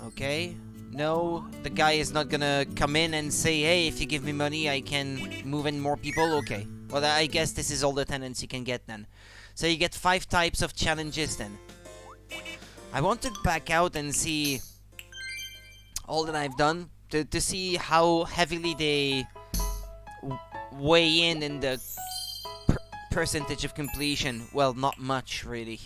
Okay. No, the guy is not gonna come in and say, hey, if you give me money, I can move in more people. Okay. Well, I guess this is all the tenants you can get then. So you get 5 types of challenges then. I want to back out and see all that I've done to see how heavily they weigh in the percentage of completion. Well, not much, really.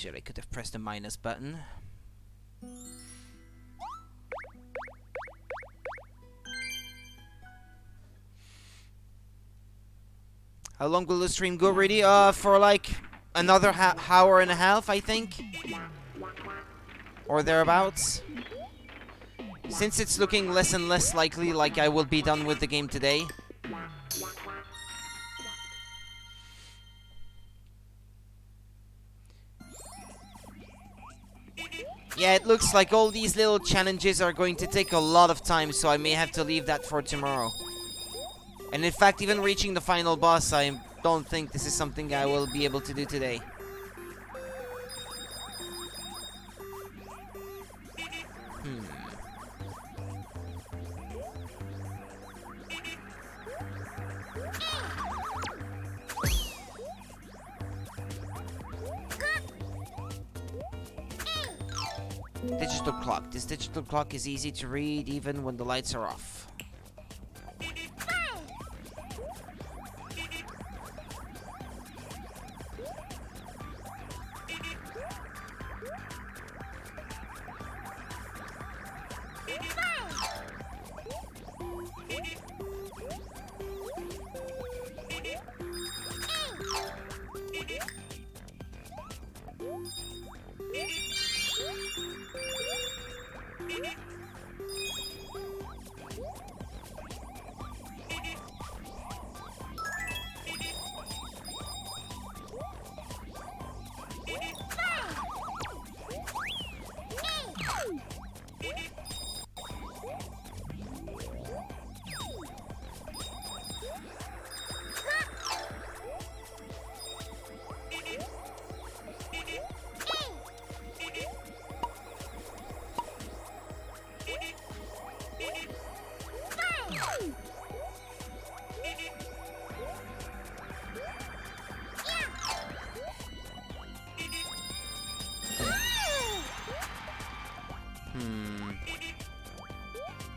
Shit, I could have pressed the minus button. How long will the stream go, really? For like another hour and a half, I think. Or thereabouts. Since it's looking less and less likely like I will be done with the game today. Yeah, it looks like all these little challenges are going to take a lot of time, so I may have to leave that for tomorrow. And in fact, even reaching the final boss, I don't think this is something I will be able to do today. Digital clock. This digital clock is easy to read even when the lights are off.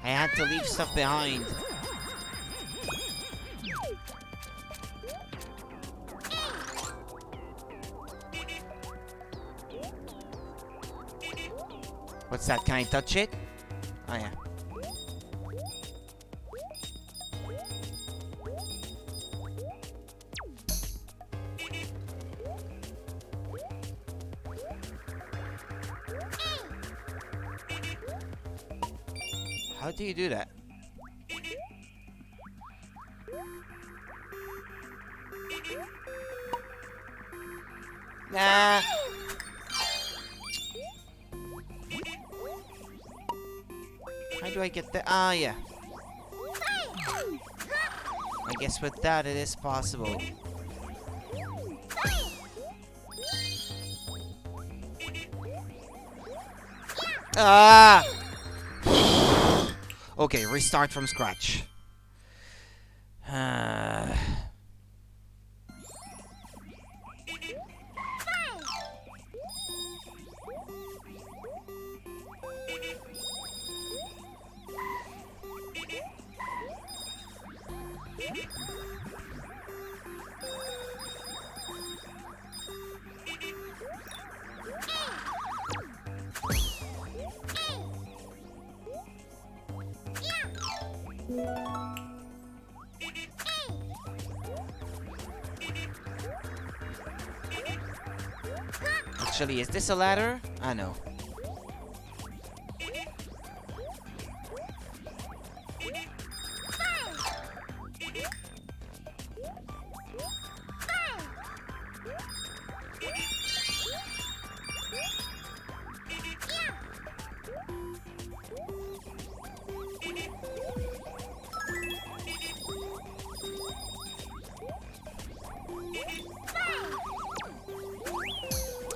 I had to leave stuff behind. What's that? Can I touch it? Oh yeah. How do you do that? Nah. How do I get there? Ah, yeah. I guess with that it is possible. Ah! Okay, restart from scratch. Actually, is this a ladder? I know.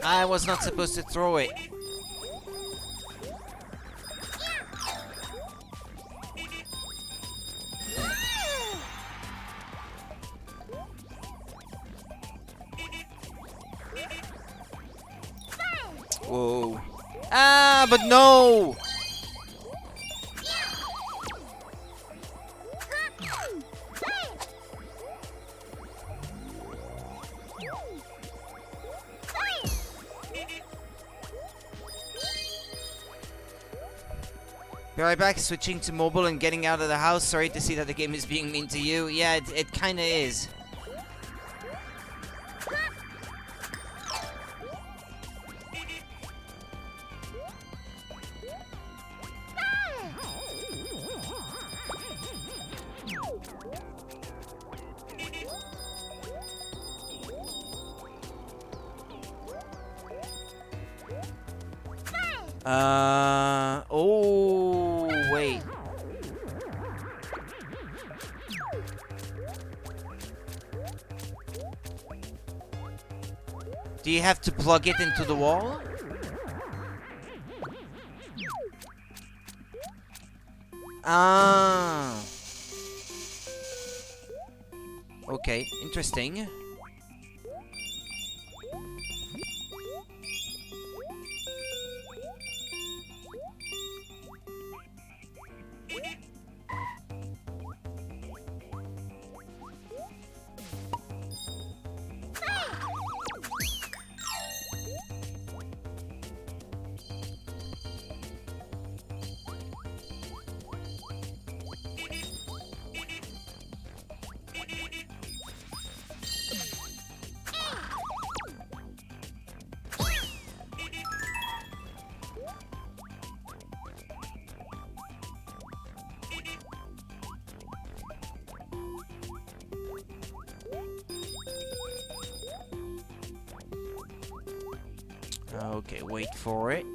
I was not supposed to throw it. Whoa. Ah, but no! Be right back, switching to mobile and getting out of the house. Sorry to see that the game is being mean to you. Yeah, it kinda is. Oh, wait. Do you have to plug it into the wall? Ah. Okay, interesting. Okay, wait for it.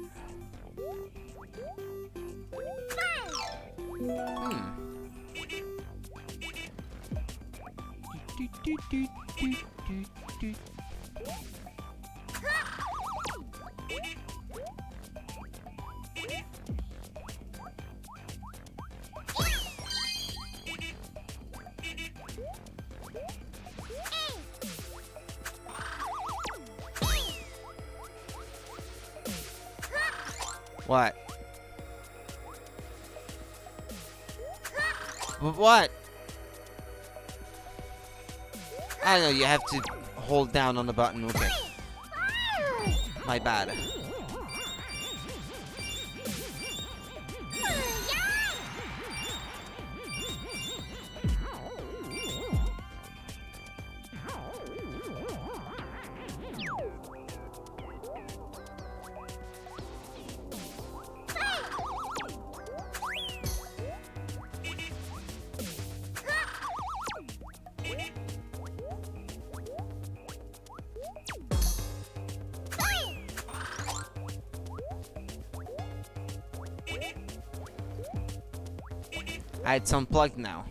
What? What? I know, you have to hold down on the button, okay. My bad. It's unplugged now.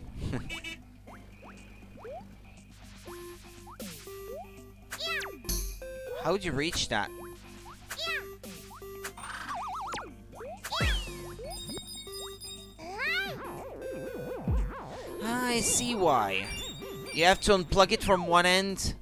How would you reach that? I see why. You have to unplug it from one end.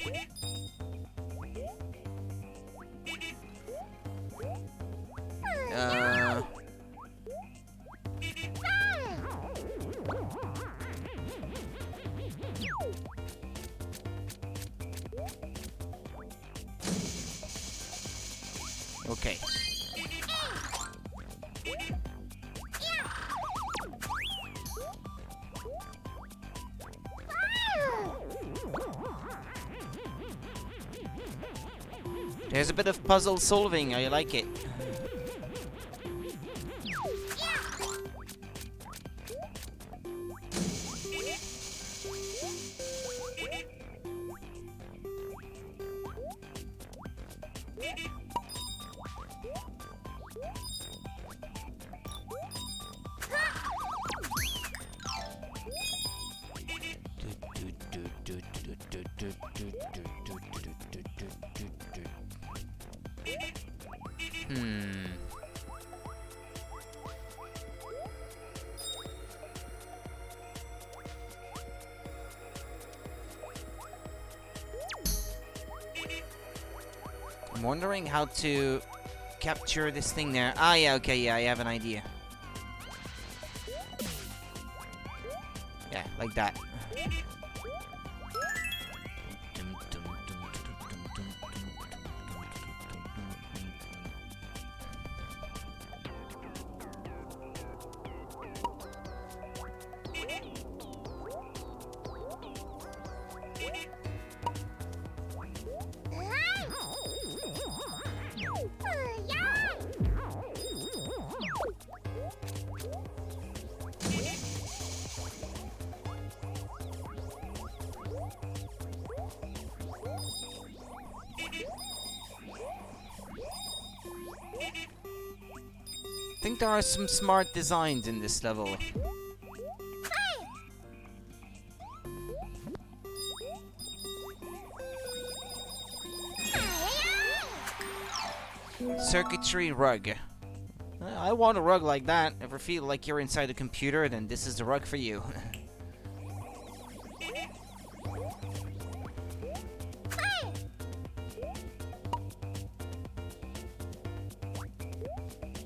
Okay. There's a bit of puzzle solving, I like it. I'm wondering how to capture this thing there. Ah, yeah, okay, yeah, I have an idea. Yeah, like that. think there are some smart designs in this level. Circuitry rug. I want a rug like that. Ever feel like you're inside a computer, then this is the rug for you.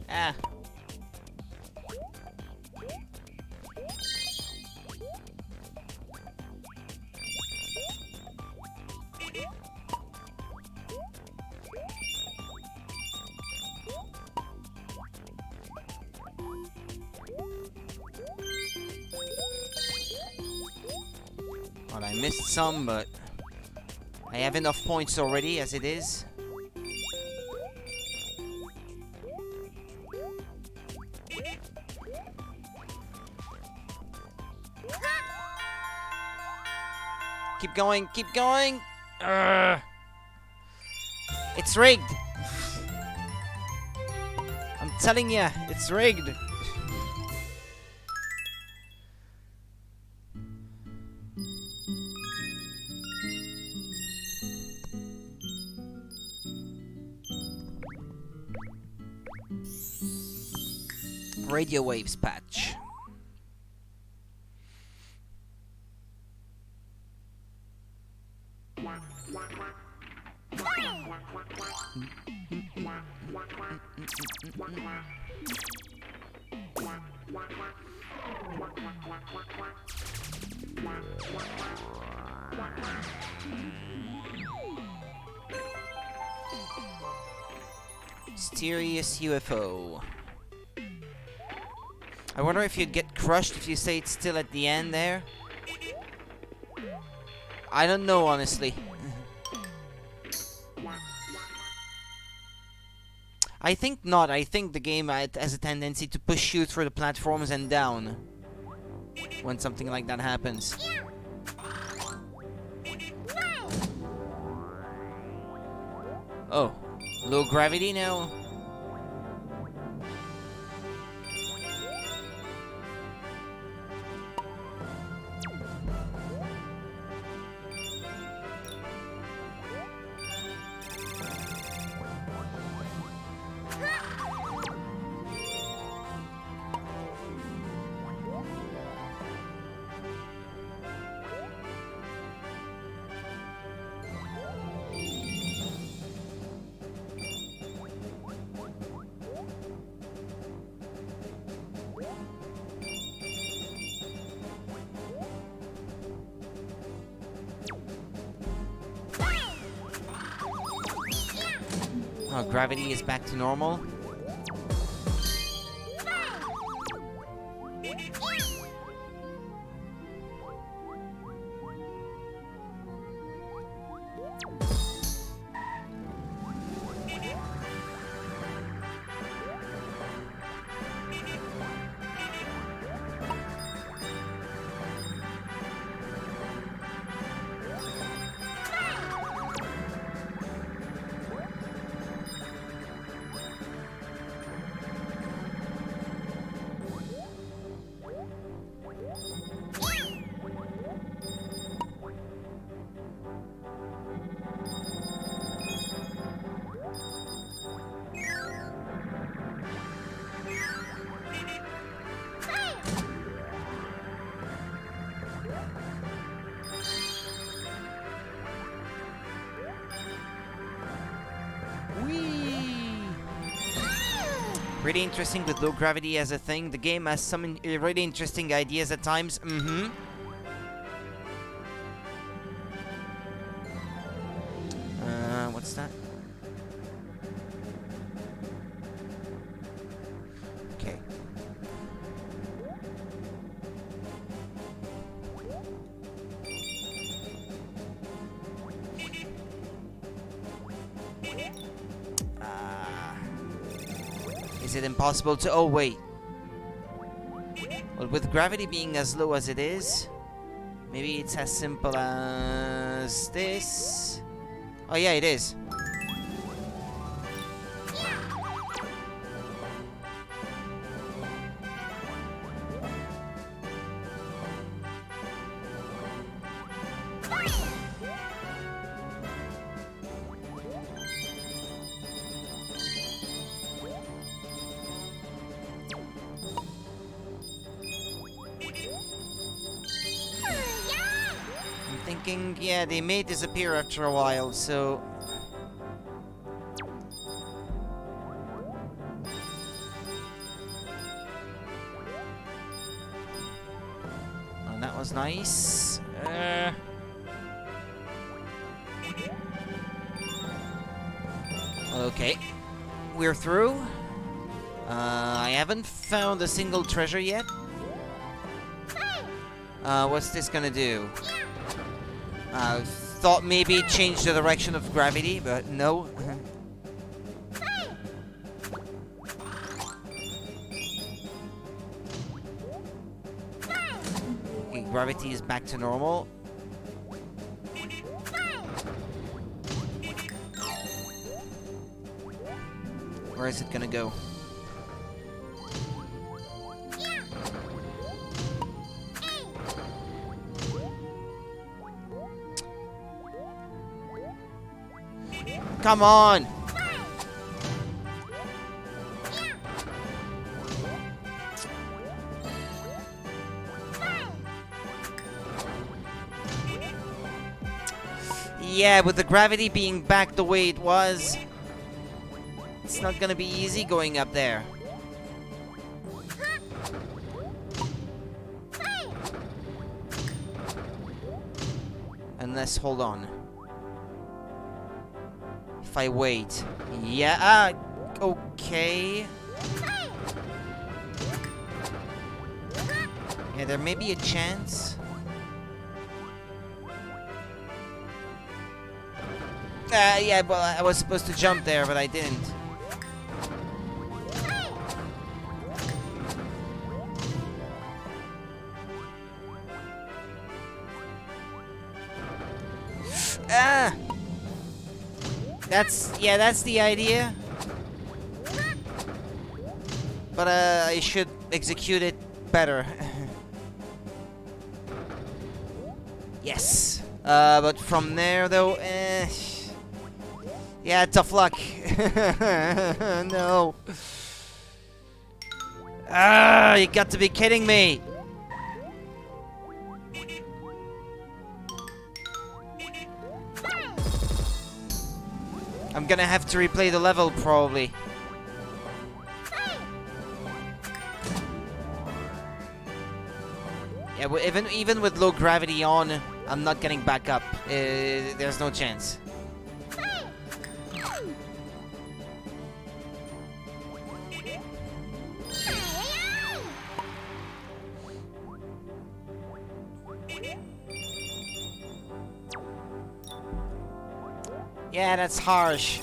Ah. Well, I missed some, but I have enough points already as it is. Keep going, keep going! It's rigged! I'm telling ya, it's rigged! Radio waves patch. Mysterious UFO. I wonder if you'd get crushed if you stayed still at the end there. I don't know, honestly. I think not. I think the game has a tendency to push you through the platforms and down when something like that happens. Oh, low gravity now? Oh, gravity is back to normal. Really interesting with low gravity as a thing. The game has some really interesting ideas at times. What's that? Okay. Is it impossible to... Oh, wait. Well, with gravity being as low as it is, maybe it's as simple as this. Oh, yeah, it is. thinking, yeah, they may disappear after a while, so... Oh, that was nice. Okay. We're through. I haven't found a single treasure yet. What's this gonna do? Thought maybe change the direction of gravity, but no. Okay, gravity is back to normal. Where is it gonna go? Come on! Yeah, with the gravity being back the way it was, it's not gonna be easy going up there. Unless, hold on. If I wait. Yeah, okay. Yeah, there may be a chance. Yeah, well, I was supposed to jump there, but I didn't. That's the idea. But I should execute it better. Yes. But from there though, yeah, tough luck. No. You got to be kidding me. I'm gonna have to replay the level, probably. Yeah, well, even with low gravity on, I'm not getting back up. There's no chance. Yeah, that's harsh.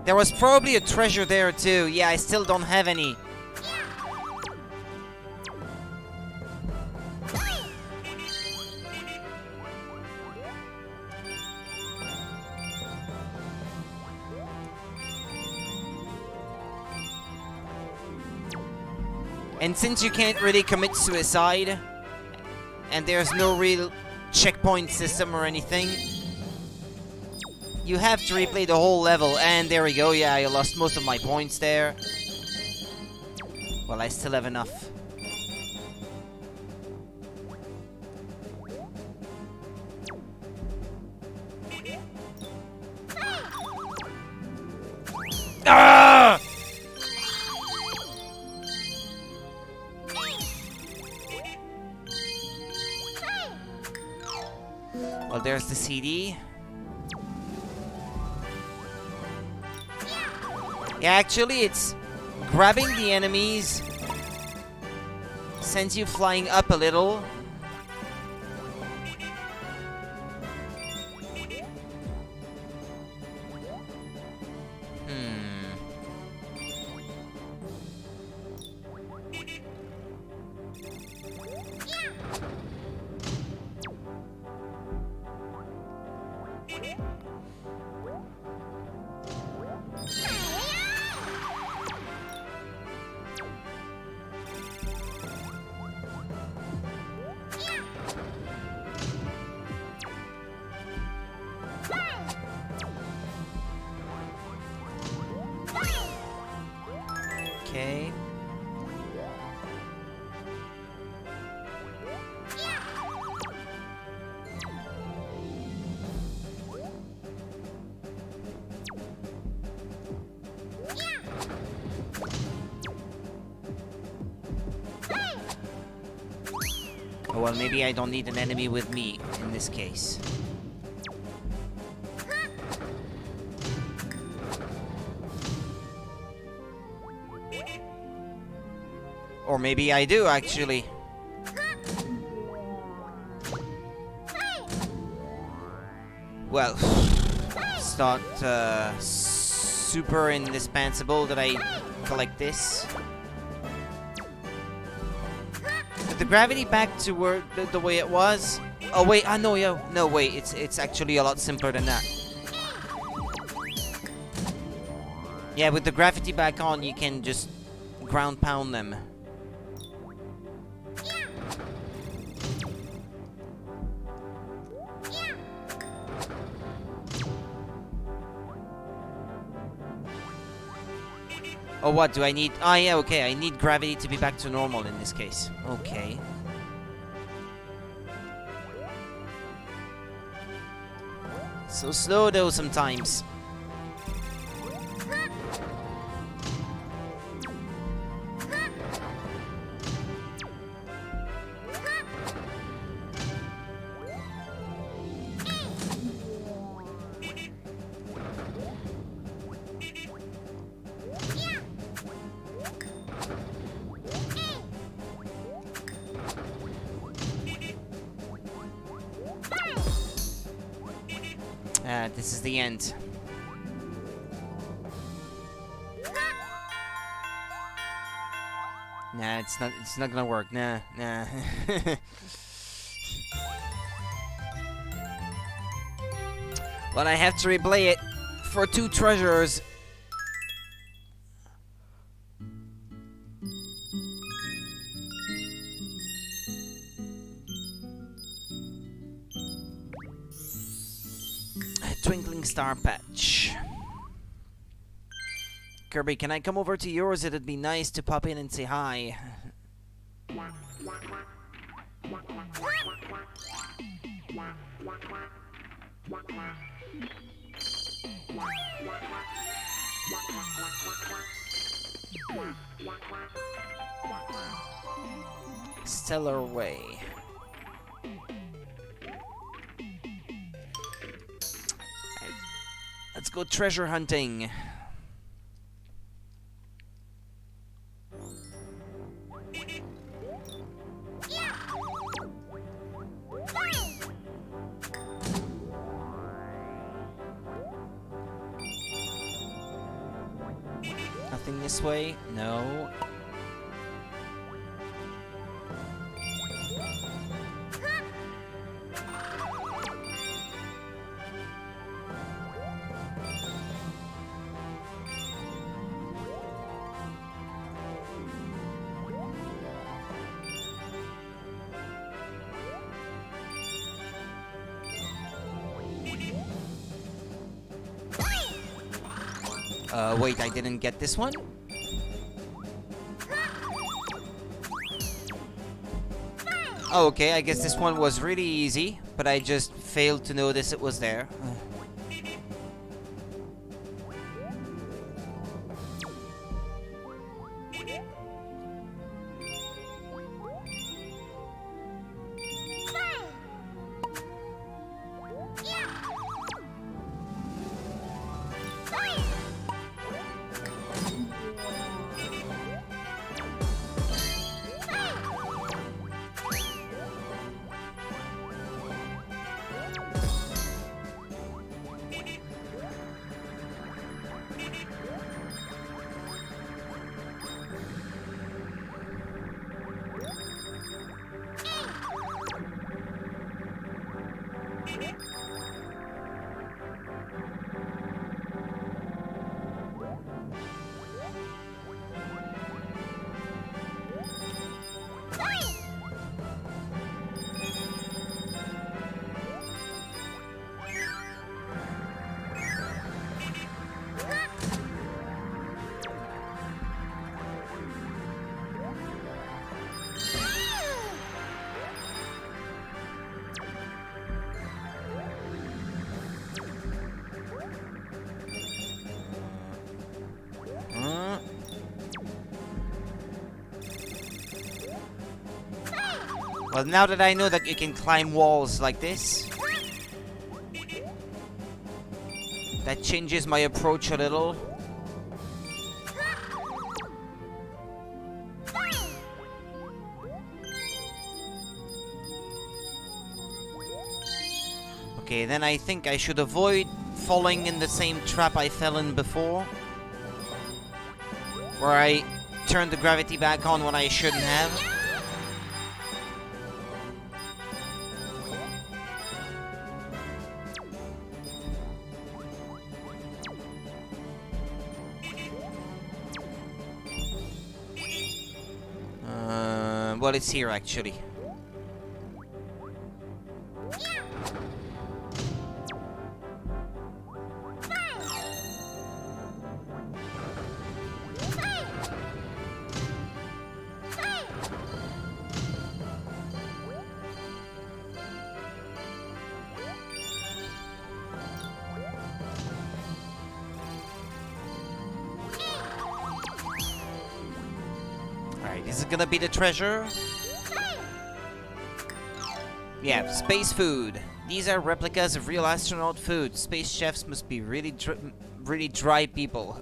There was probably a treasure there too. Yeah, I still don't have any. And since you can't really commit suicide, and there's no real checkpoint system or anything, you have to replay the whole level. And there we go. Yeah, I lost most of my points there. Well, I still have enough. Ah! Well, there's the CD. Yeah, actually, it's grabbing the enemies sends you flying up a little. Oh, well, maybe I don't need an enemy with me in this case. Or maybe I do, actually. Well, it's not super indispensable that I collect this. Put the gravity back to where the way it was. Oh wait, no wait, it's actually a lot simpler than that. Yeah, with the gravity back on, you can just ground pound them. Oh, what do I need? Ah, yeah, okay. I need gravity to be back to normal in this case. Okay. So slow though sometimes. This is the end. Nah, it's not gonna work. Nah. But I have to replay it for 2 treasures. Twinkling Star Patch. Kirby, can I come over to yours? It'd be nice to pop in and say hi. Stellar Way. Let's go treasure hunting. Nothing this way? No. Wait, I didn't get this one? Oh, okay, I guess this one was really easy, but I just failed to notice it was there. Well, now that I know that you can climb walls like this, that changes my approach a little. Okay, then I think I should avoid falling in the same trap I fell in before, where I turned the gravity back on when I shouldn't have. Well, it's here actually. Alright, is it gonna be the treasure? Yeah, space food. These are replicas of real astronaut food. Space chefs must be really dry people.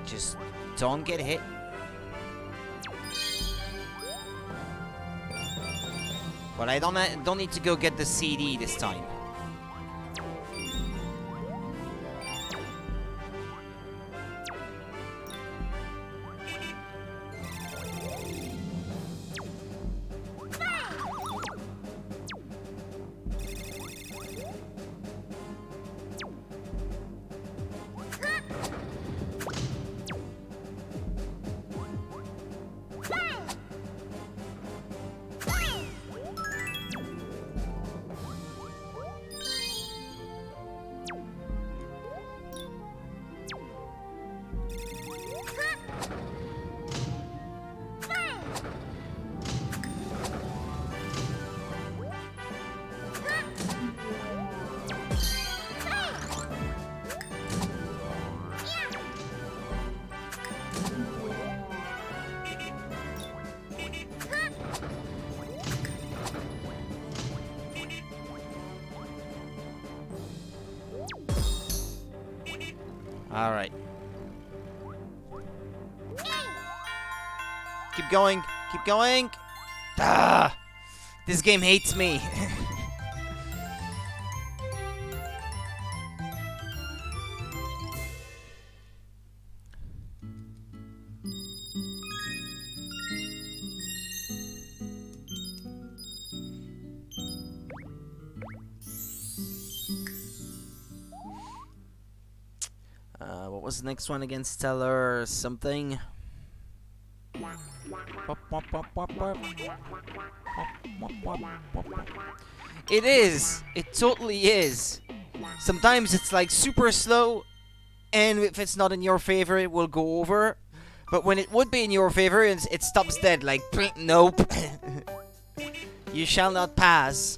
Just don't get hit. Well, I don't need to go get the CD this time. All right. Keep going. Keep going. Ah! This game hates me. What was the next one again? Stellar something? It is! It totally is! Sometimes it's like super slow, and if it's not in your favor, it will go over. But when it would be in your favor, it stops dead, like, nope. You shall not pass.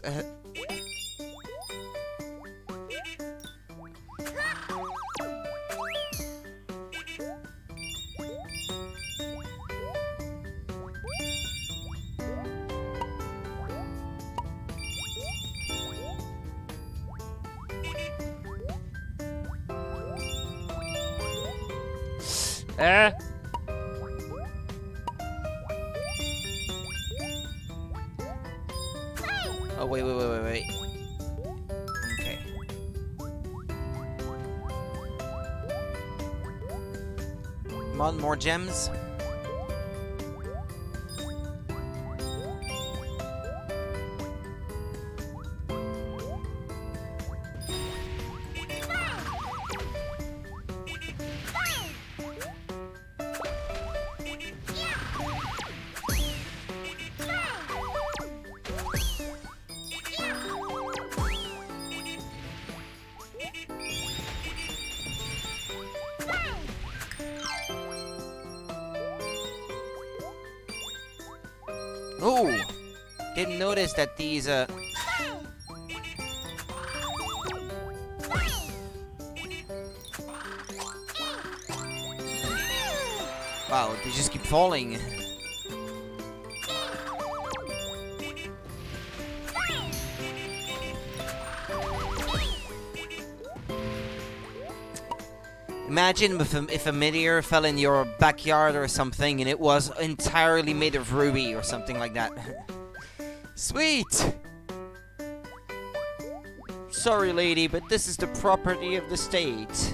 Oh, wait. Okay. Come on, more gems. Oh! Didn't notice that these, wow, they just keep falling. Imagine if a meteor fell in your backyard or something and it was entirely made of ruby or something like that. Sweet! Sorry, lady, but this is the property of the state.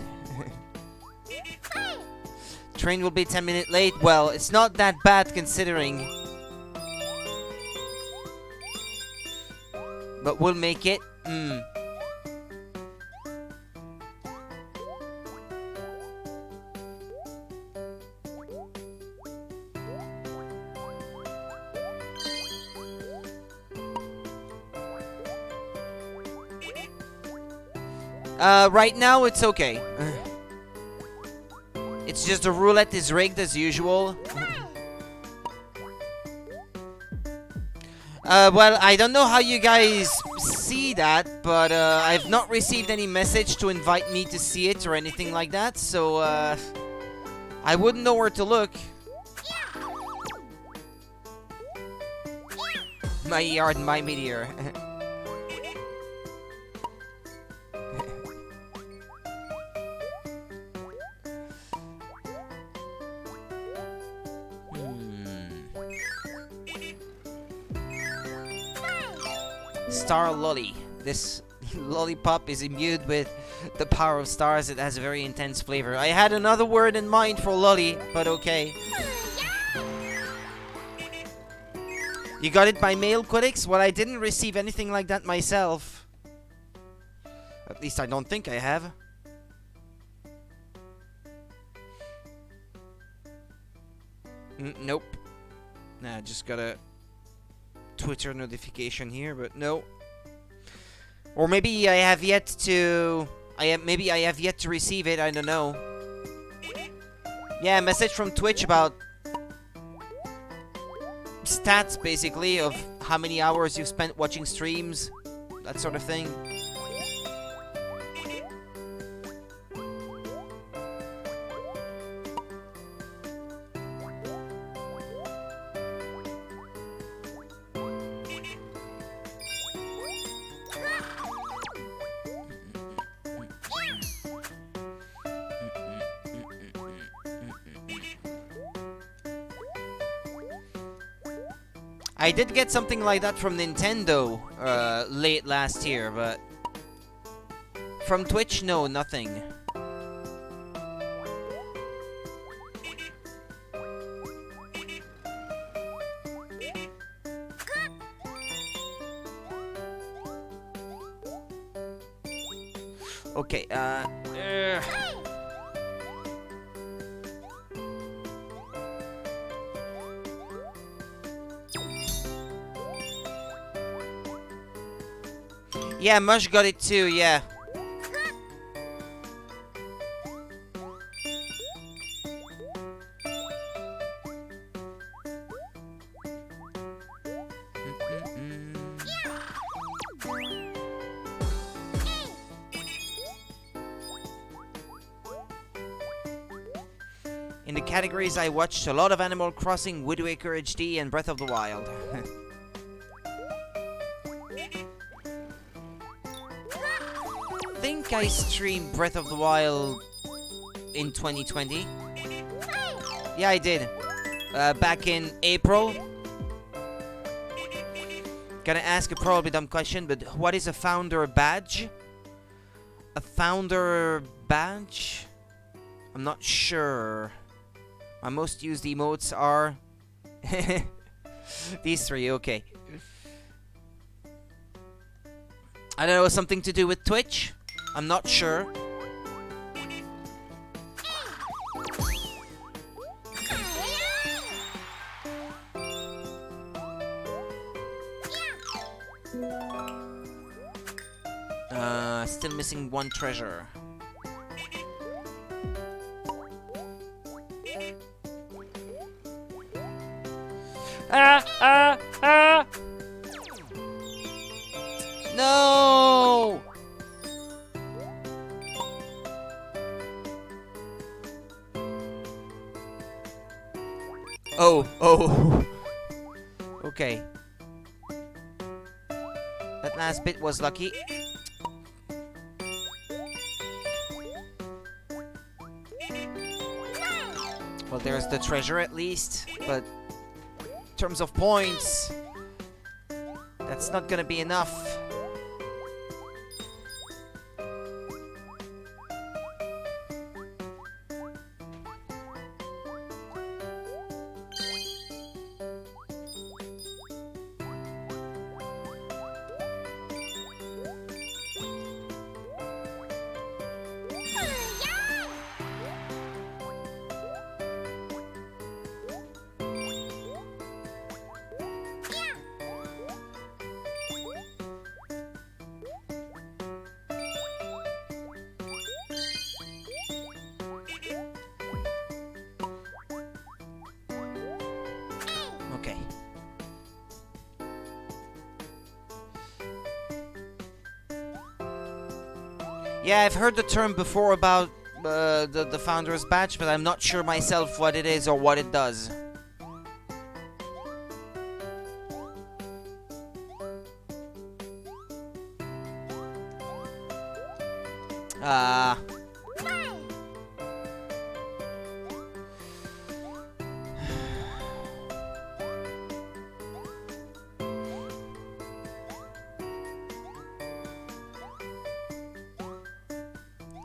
Train will be 10 minutes late. Well, it's not that bad considering. But we'll make it. Right now it's okay. It's just the roulette is rigged as usual. Well, I don't know how you guys see that, but I've not received any message to invite me to see it or anything like that, so I wouldn't know where to look. My yard, my meteor. Star Lolly. This lollipop is imbued with the power of stars. It has a very intense flavor. I had another word in mind for lolly, but okay. You got it by mail, Quidix? Well, I didn't receive anything like that myself. At least I don't think I have. Nope. Nah, just got a Twitter notification here, but no. Or maybe I have yet to... maybe I have yet to receive it, I don't know. Yeah, a message from Twitch about stats, basically, of how many hours you've spent watching streams, that sort of thing. I did get something like that from Nintendo late last year, but from Twitch, no, nothing. Okay, yeah, Mush got it too, yeah. In the categories, I watched a lot of Animal Crossing, Wind Waker HD, and Breath of the Wild. I think I streamed Breath of the Wild in 2020. Yeah, I did. Back in April. Gonna ask a probably dumb question, but what is a founder badge? A founder badge? I'm not sure. My most used emotes are these three, okay. I don't know, something to do with Twitch? I'm not sure. Still missing one treasure. No! Oh. Okay. That last bit was lucky. Well, there's the treasure at least, but in terms of points, that's not gonna be enough. Okay. Yeah, I've heard the term before about the Founder's Badge, but I'm not sure myself what it is or what it does.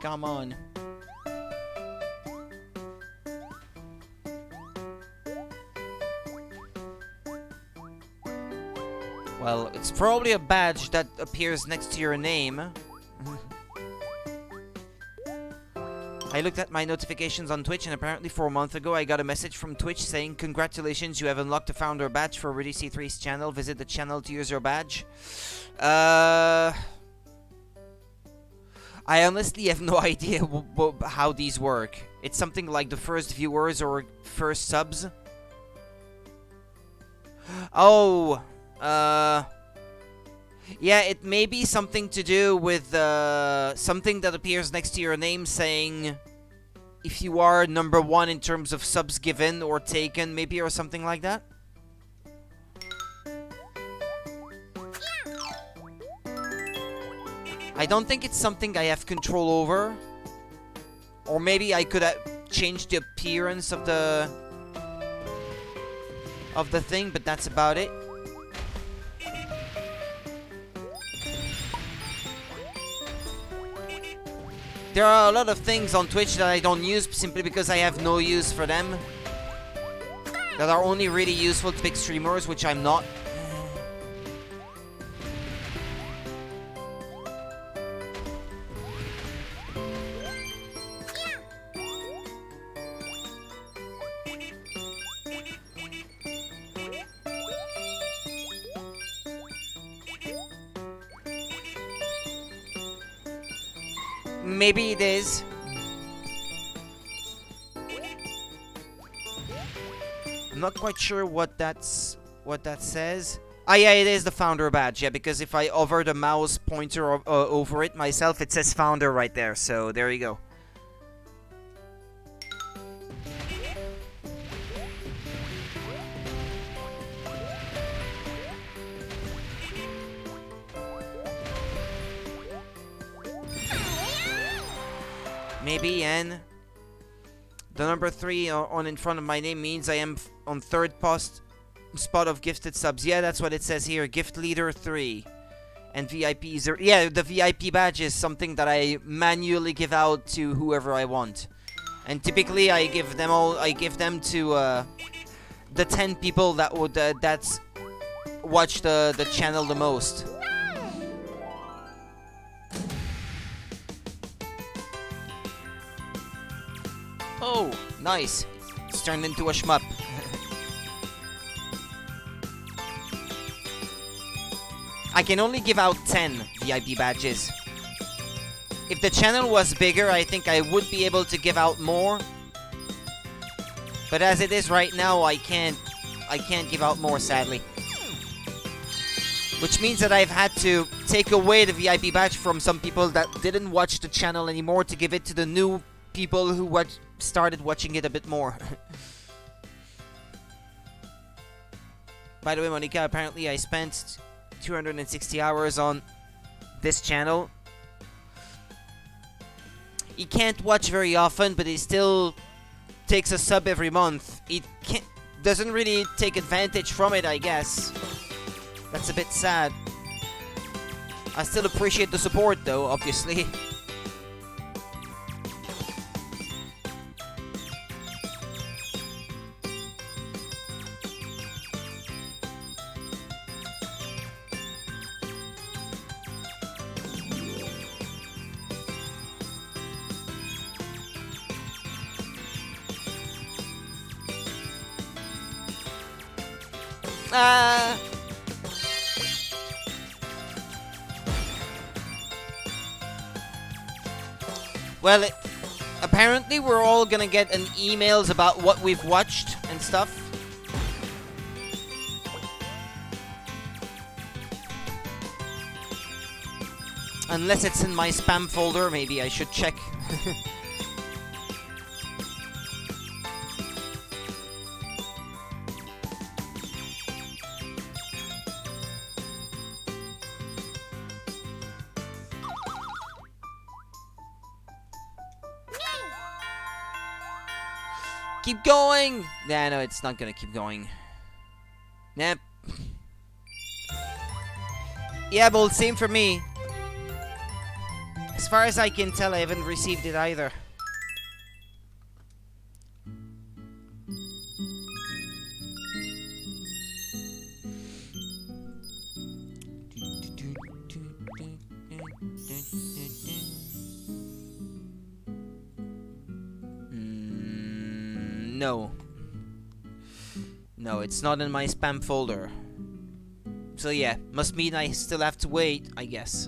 Come on. Well, it's probably a badge that appears next to your name. I looked at my notifications on Twitch, and apparently 4 months ago I got a message from Twitch saying, "Congratulations, you have unlocked a founder badge for Rudy C3's channel. Visit the channel to use your badge." I honestly have no idea how these work. It's something like the first viewers or first subs. Oh, yeah, it may be something to do with something that appears next to your name saying if you are number 1 in terms of subs given or taken, maybe, or something like that. I don't think it's something I have control over. Or maybe I could change the appearance of the thing, but that's about it. There are a lot of things on Twitch that I don't use simply because I have no use for them. That are only really useful to big streamers, which I'm not. Maybe it is. I'm not quite sure what that says. Ah, yeah, it is the founder badge. Yeah, because if I hover the mouse pointer over it myself, it says founder right there. So there you go. Maybe, and The number 3 on in front of my name means I am on third spot of gifted subs. Yeah, that's what it says here. Gift leader 3. And VIP 0. Yeah, the VIP badge is something that I manually give out to whoever I want. And typically I give them to the 10 people that would watch the channel the most. Oh, nice. It's turned into a shmup. I can only give out 10 VIP badges. If the channel was bigger, I think I would be able to give out more. But as it is right now, I can't give out more, sadly. Which means that I've had to take away the VIP badge from some people that didn't watch the channel anymore to give it to the new people who started watching it a bit more. By the way, Monica, apparently I spent 260 hours on this channel. He can't watch very often, but he still takes a sub every month. He doesn't really take advantage from it, I guess. That's a bit sad. I still appreciate the support, though, obviously. Well, apparently we're all gonna get emails about what we've watched and stuff. Unless it's in my spam folder, maybe I should check. Keep going! Nah, no, it's not gonna keep going. Nah. Yeah, well, same for me. As far as I can tell, I haven't received it either. No. No, it's not in my spam folder. So yeah, must mean I still have to wait, I guess.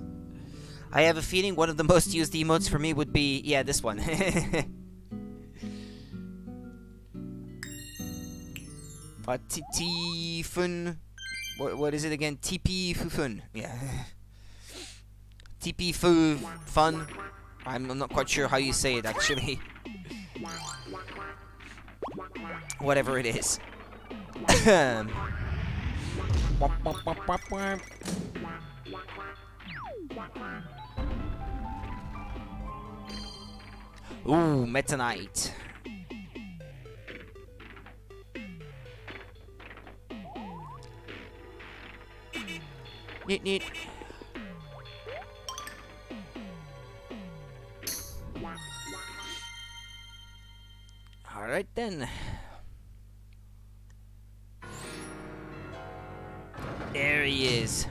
I have a feeling one of the most used emotes for me would be, yeah, this one. Fun. What is it again? TP fun. Yeah. TP fun. I'm not quite sure how you say it actually. Whatever it is. Ooh, Meta Knight. Neat, neat. Alright then. There he is.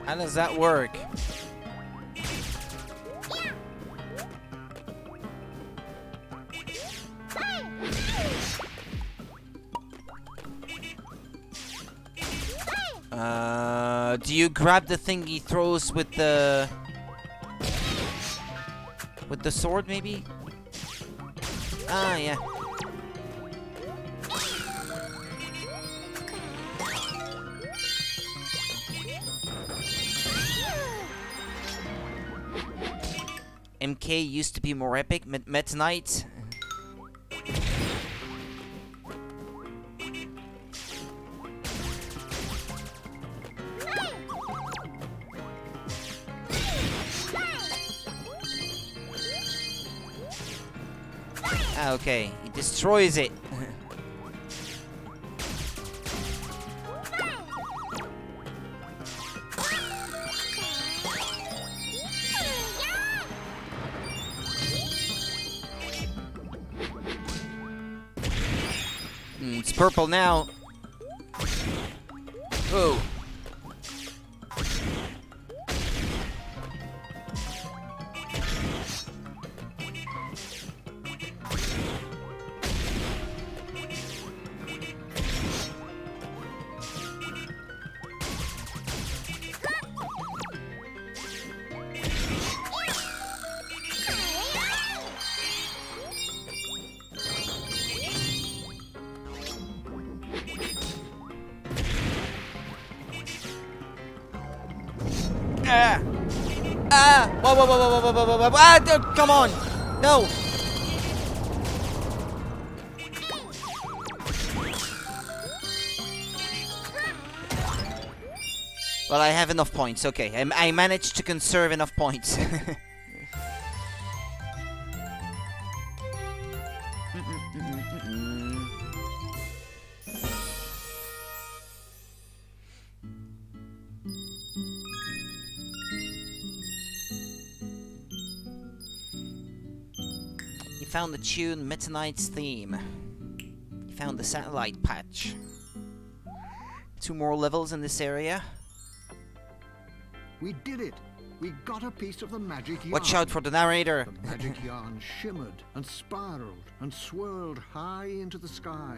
How does that work? Do you grab the thing he throws with the sword, maybe? Ah, yeah. MK used to be more epic. Meta Knight. Ah, okay, he destroys it. It's purple now. Oh. Ah! Ah! Whoa, whoa, whoa, whoa, whoa, whoa, whoa, whoa. Ah, dude, come on! No! Well, I have enough points. Okay, I managed to conserve enough points. You found the tune Meta Knight's theme. You found the satellite patch. 2 more levels in this area. We did it! We got a piece of the magic yarn. Watch out for the narrator. The magic yarn shimmered and spiraled and swirled high into the sky.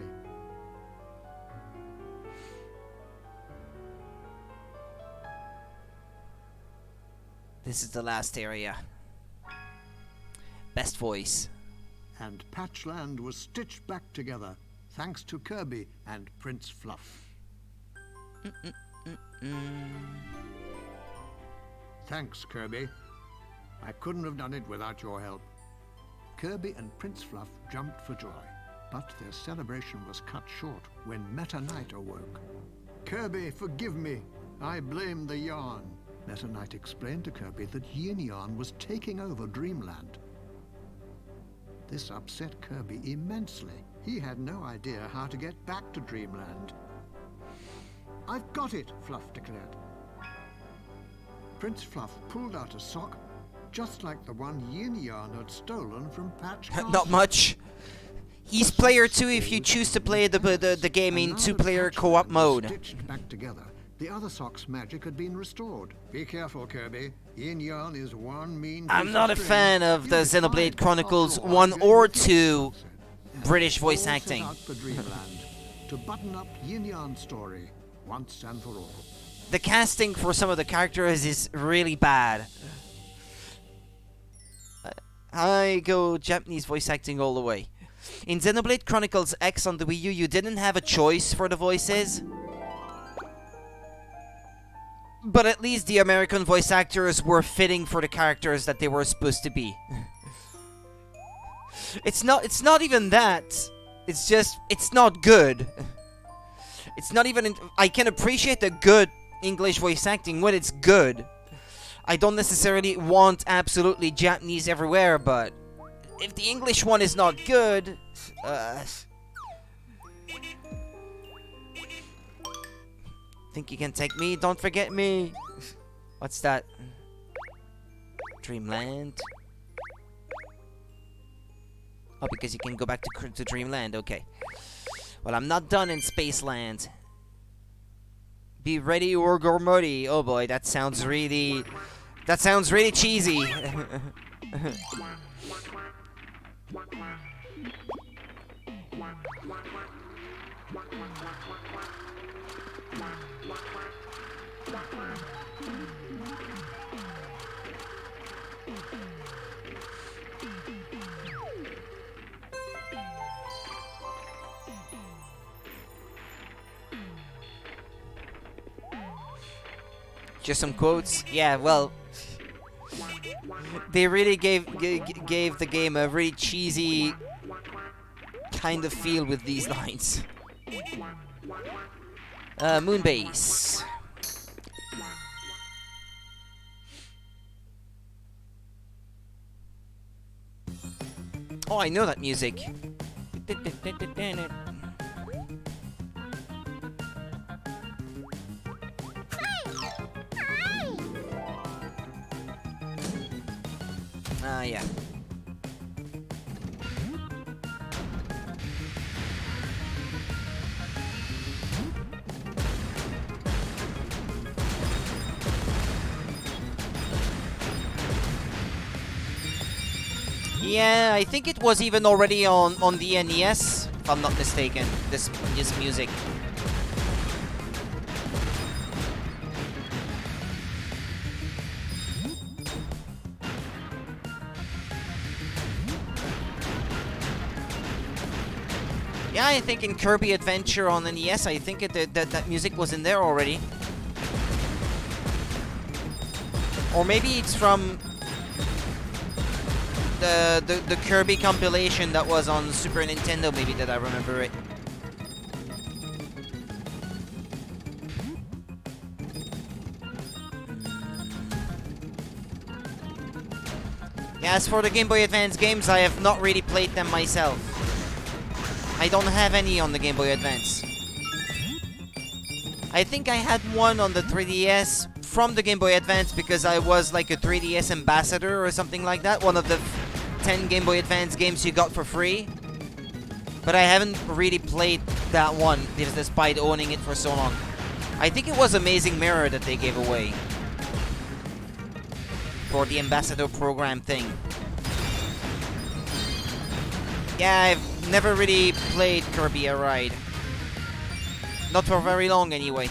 This is the last area. Best voice. And Patchland was stitched back together, thanks to Kirby and Prince Fluff. Thanks, Kirby. I couldn't have done it without your help. Kirby and Prince Fluff jumped for joy, but their celebration was cut short when Meta Knight awoke. Kirby, forgive me. I blame the yarn. Meta Knight explained to Kirby that Yin Yarn was taking over Dreamland. This upset Kirby immensely. He had no idea how to get back to Dreamland. I've got it, Fluff declared. Prince Fluff pulled out a sock, just like the one Yin Yarn had stolen from Patch Castle. Not much. He's player 2 if you choose to play the game in 2-player co-op mode. Stitched back together, the other sock's magic had been restored. Be careful, Kirby. Yin Yarn is one mean. I'm not a fan of the Xenoblade Chronicles 1 or 2 British voice acting. For Dreamland, to button up Yin Yarn's story once and for all. The casting for some of the characters is really bad. I go Japanese voice acting all the way. In Xenoblade Chronicles X on the Wii U, you didn't have a choice for the voices. But at least the American voice actors were fitting for the characters that they were supposed to be. It's not even that. It's just, it's not good. It's not even, I can appreciate the good English voice acting when it's good. I don't necessarily want absolutely Japanese everywhere, but if the English one is not good, think you can take me? Don't forget me. What's that? Dreamland. Oh, because you can go back to Dreamland. Okay. Well, I'm not done in Spaceland. Be ready or gormody. Oh boy, that sounds really cheesy. Just some quotes. Yeah, well, They really gave the game a really cheesy kind of feel with these lines. Moonbase. Oh, I know that music. Yeah. Yeah, I think it was even already on the NES, if I'm not mistaken. This music. Yeah, I think in Kirby Adventure on NES, I think that music was in there already. Or maybe it's from the Kirby compilation that was on Super Nintendo, maybe, that I remember it. Yeah, as for the Game Boy Advance games, I have not really played them myself. I don't have any on the Game Boy Advance. I think I had one on the 3DS from the Game Boy Advance because I was like a 3DS ambassador or something like that. One of the 10 Game Boy Advance games you got for free. But I haven't really played that one despite owning it for so long. I think it was Amazing Mirror that they gave away for the ambassador program thing. Yeah, I've never really played Kirby Air Ride. Not for very long, anyway.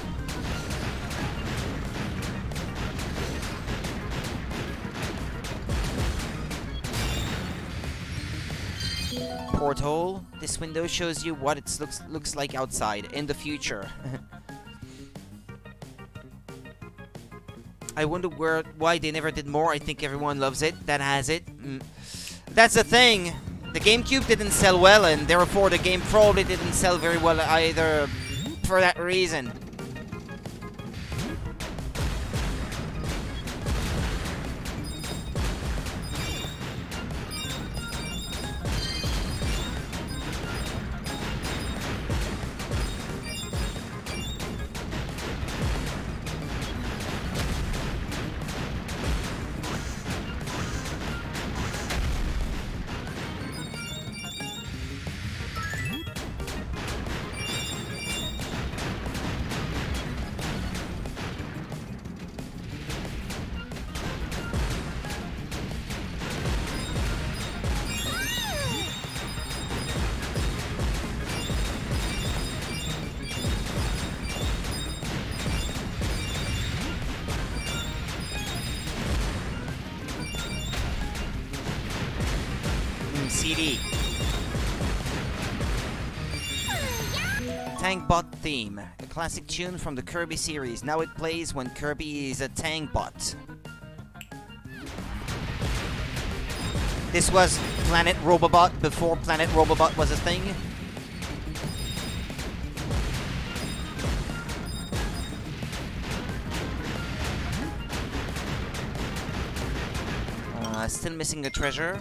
Porthole. This window shows you what it looks like outside in the future. I wonder why they never did more. I think everyone loves it. That has it. That's the thing. The GameCube didn't sell well, and therefore the game probably didn't sell very well either for that reason. CD. Tank Bot theme, a classic tune from the Kirby series. Now it plays when Kirby is a tank bot. This was Planet Robobot before Planet Robobot was a thing. Still missing a treasure.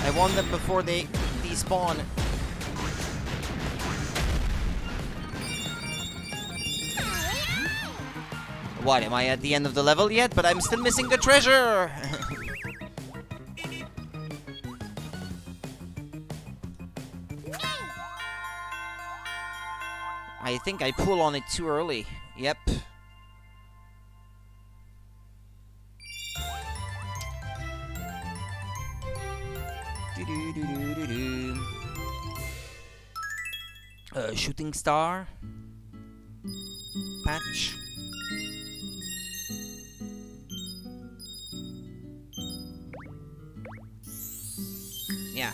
I want them before they despawn. What, am I at the end of the level yet? But I'm still missing the treasure! I think I pull on it too early. Yep. Shooting star. Patch. Yeah.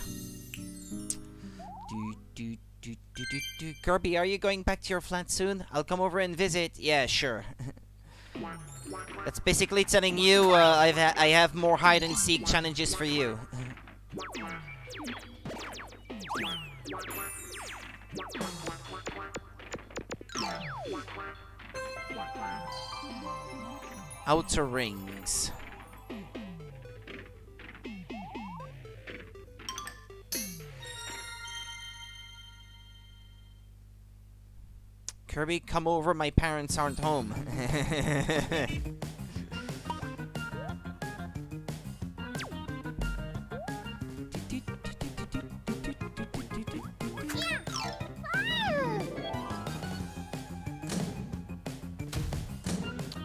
Kirby, are you going back to your flat soon? I'll come over and visit. Yeah, sure. That's basically telling you I have more hide and seek challenges for you. Outer rings. Kirby, come over, my parents aren't home.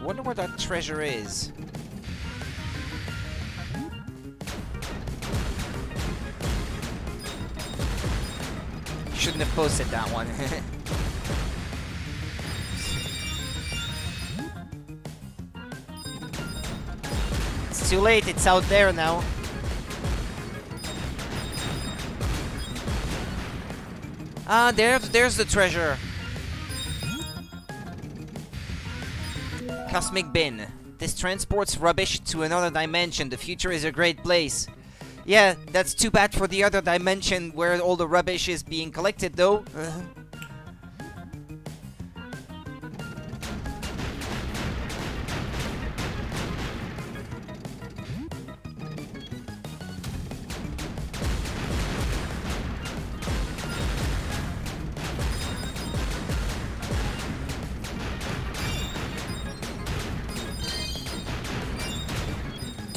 Wonder where that treasure is. Shouldn't have posted that one. It's too late, it's out there now. Ah, there's the treasure. Cosmic bin. This transports rubbish to another dimension. The future is a great place. Yeah, that's too bad for the other dimension where all the rubbish is being collected, though.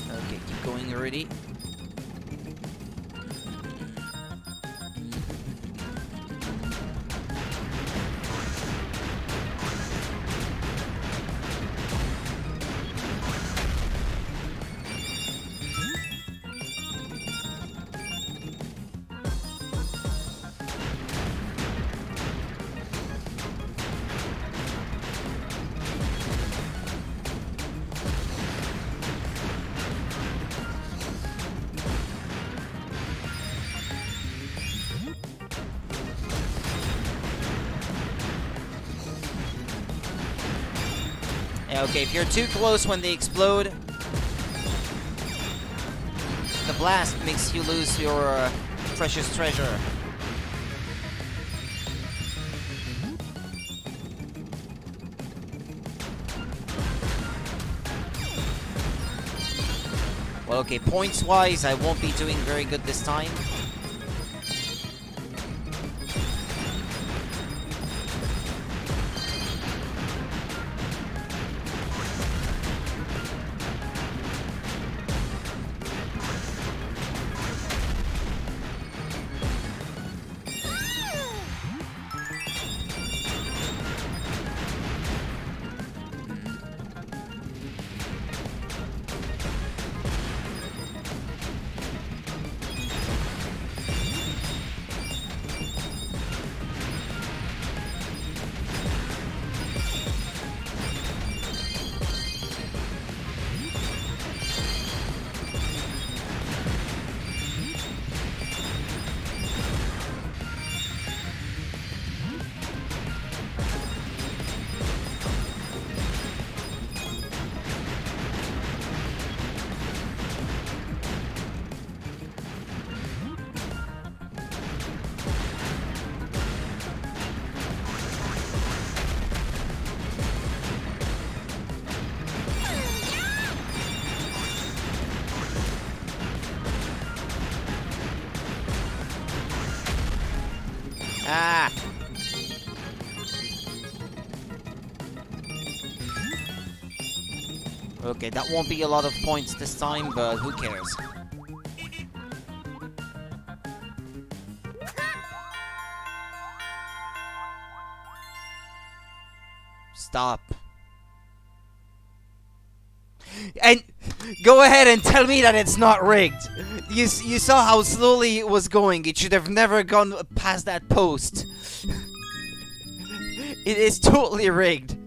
Okay, keep going already. Yeah, okay, if you're too close when they explode, the blast makes you lose your precious treasure. Well, okay, points-wise, I won't be doing very good this time. Ah! Okay, that won't be a lot of points this time, but who cares? Stop. And go ahead and tell me that it's not rigged. You saw how slowly it was going. It should have never gone past that post. It is totally rigged.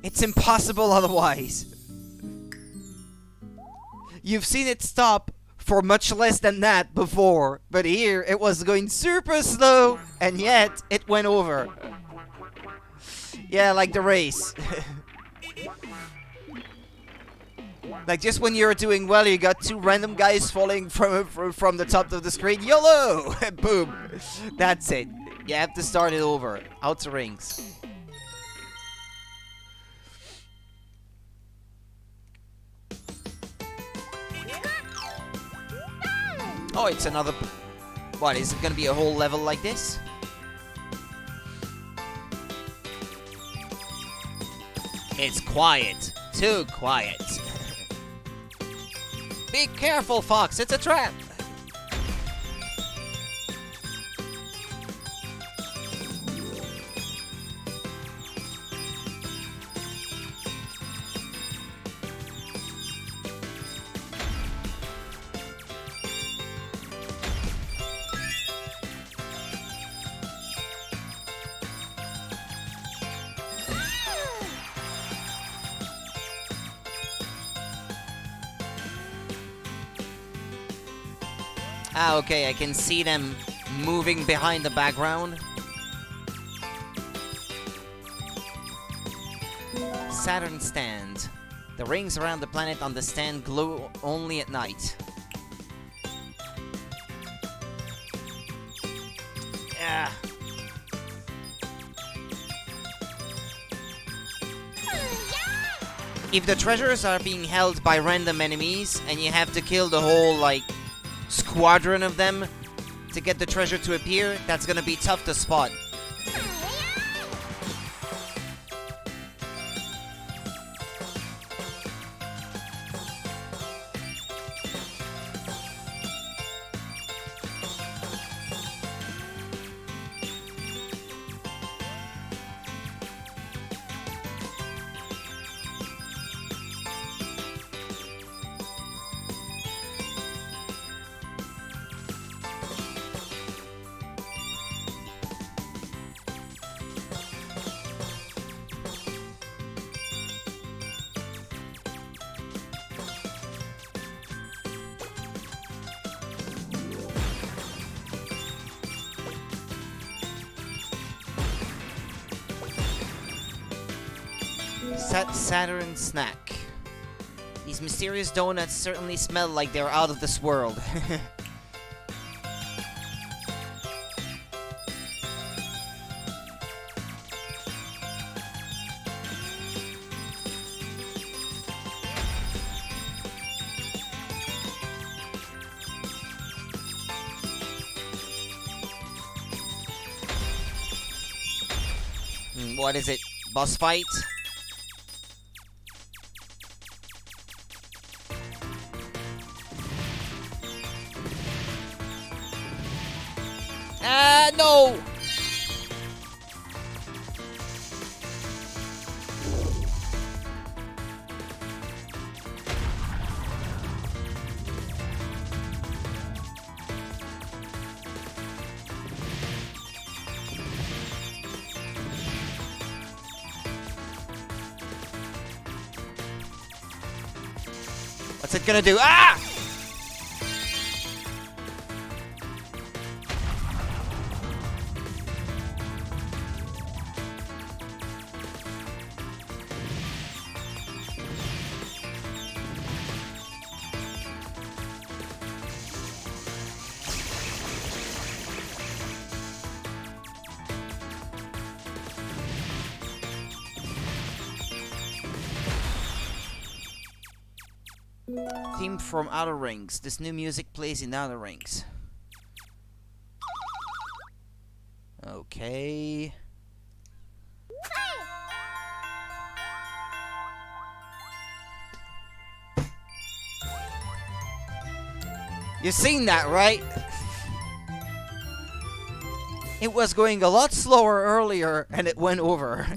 It's impossible otherwise. You've seen it stop for much less than that before, but here it was going super slow, and yet it went over. Yeah, like the race. Like just when you're doing well, you got two random guys falling from the top of the screen. YOLO! Boom. That's it. You have to start it over. Outer rings. Oh, it's another... What, is it gonna be a whole level like this? It's quiet. Too quiet. Be careful, Fox. It's a trap. Ah, okay, I can see them moving behind the background. Saturn stand. The rings around the planet on the stand glow only at night. Yeah. If the treasures are being held by random enemies and you have to kill the whole, like, squadron of them to get the treasure to appear, that's gonna be tough to spot. Saturn snack. These mysterious donuts certainly smell like they're out of this world. What is it? Boss fight? No! What's it gonna do? Ah! Theme from Outer Rings. This new music plays in Outer Rings. Okay. You've seen that, right? It was going a lot slower earlier, and it went over.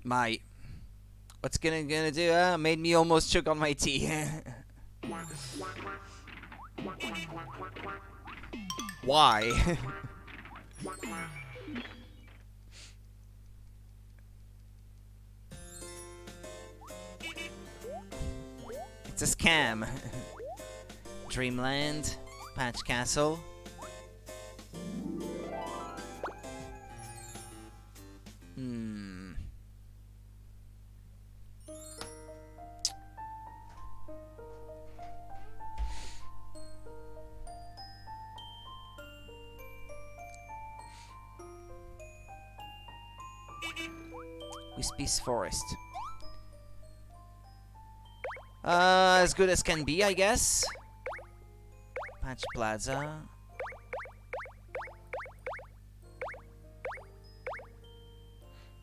My, what's gonna do? Made me almost choke on my tea. Why? It's a scam. Dreamland, Patch Castle. Wispy's Forest. As good as can be, I guess. Patch Plaza.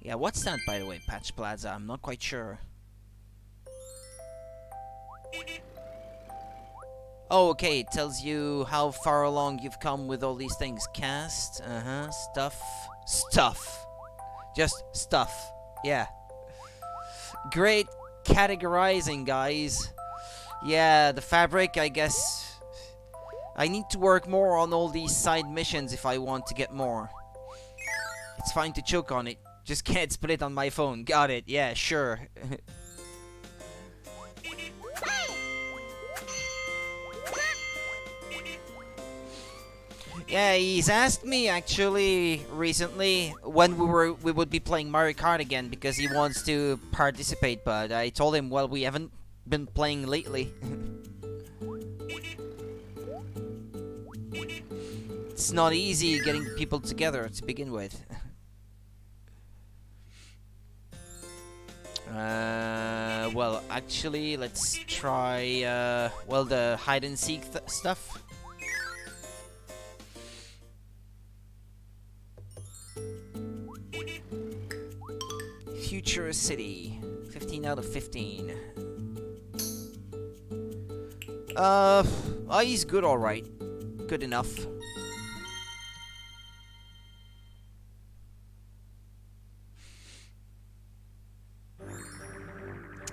Yeah, what's that, by the way, Patch Plaza? I'm not quite sure. Oh, okay, it tells you how far along you've come with all these things. Cast, stuff. Stuff. Just stuff. Yeah. Great categorizing, guys. Yeah, the fabric, I guess. I need to work more on all these side missions if I want to get more. It's fine to choke on it. Just can't split it on my phone. Got it. Yeah, sure. Yeah, he's asked me actually recently when we would be playing Mario Kart again because he wants to participate, but I told him, well, we haven't been playing lately. It's not easy getting people together to begin with. Well, actually, let's try, well, the hide-and-seek stuff. Future City. 15 out of 15. Oh, he's good, alright. Good enough.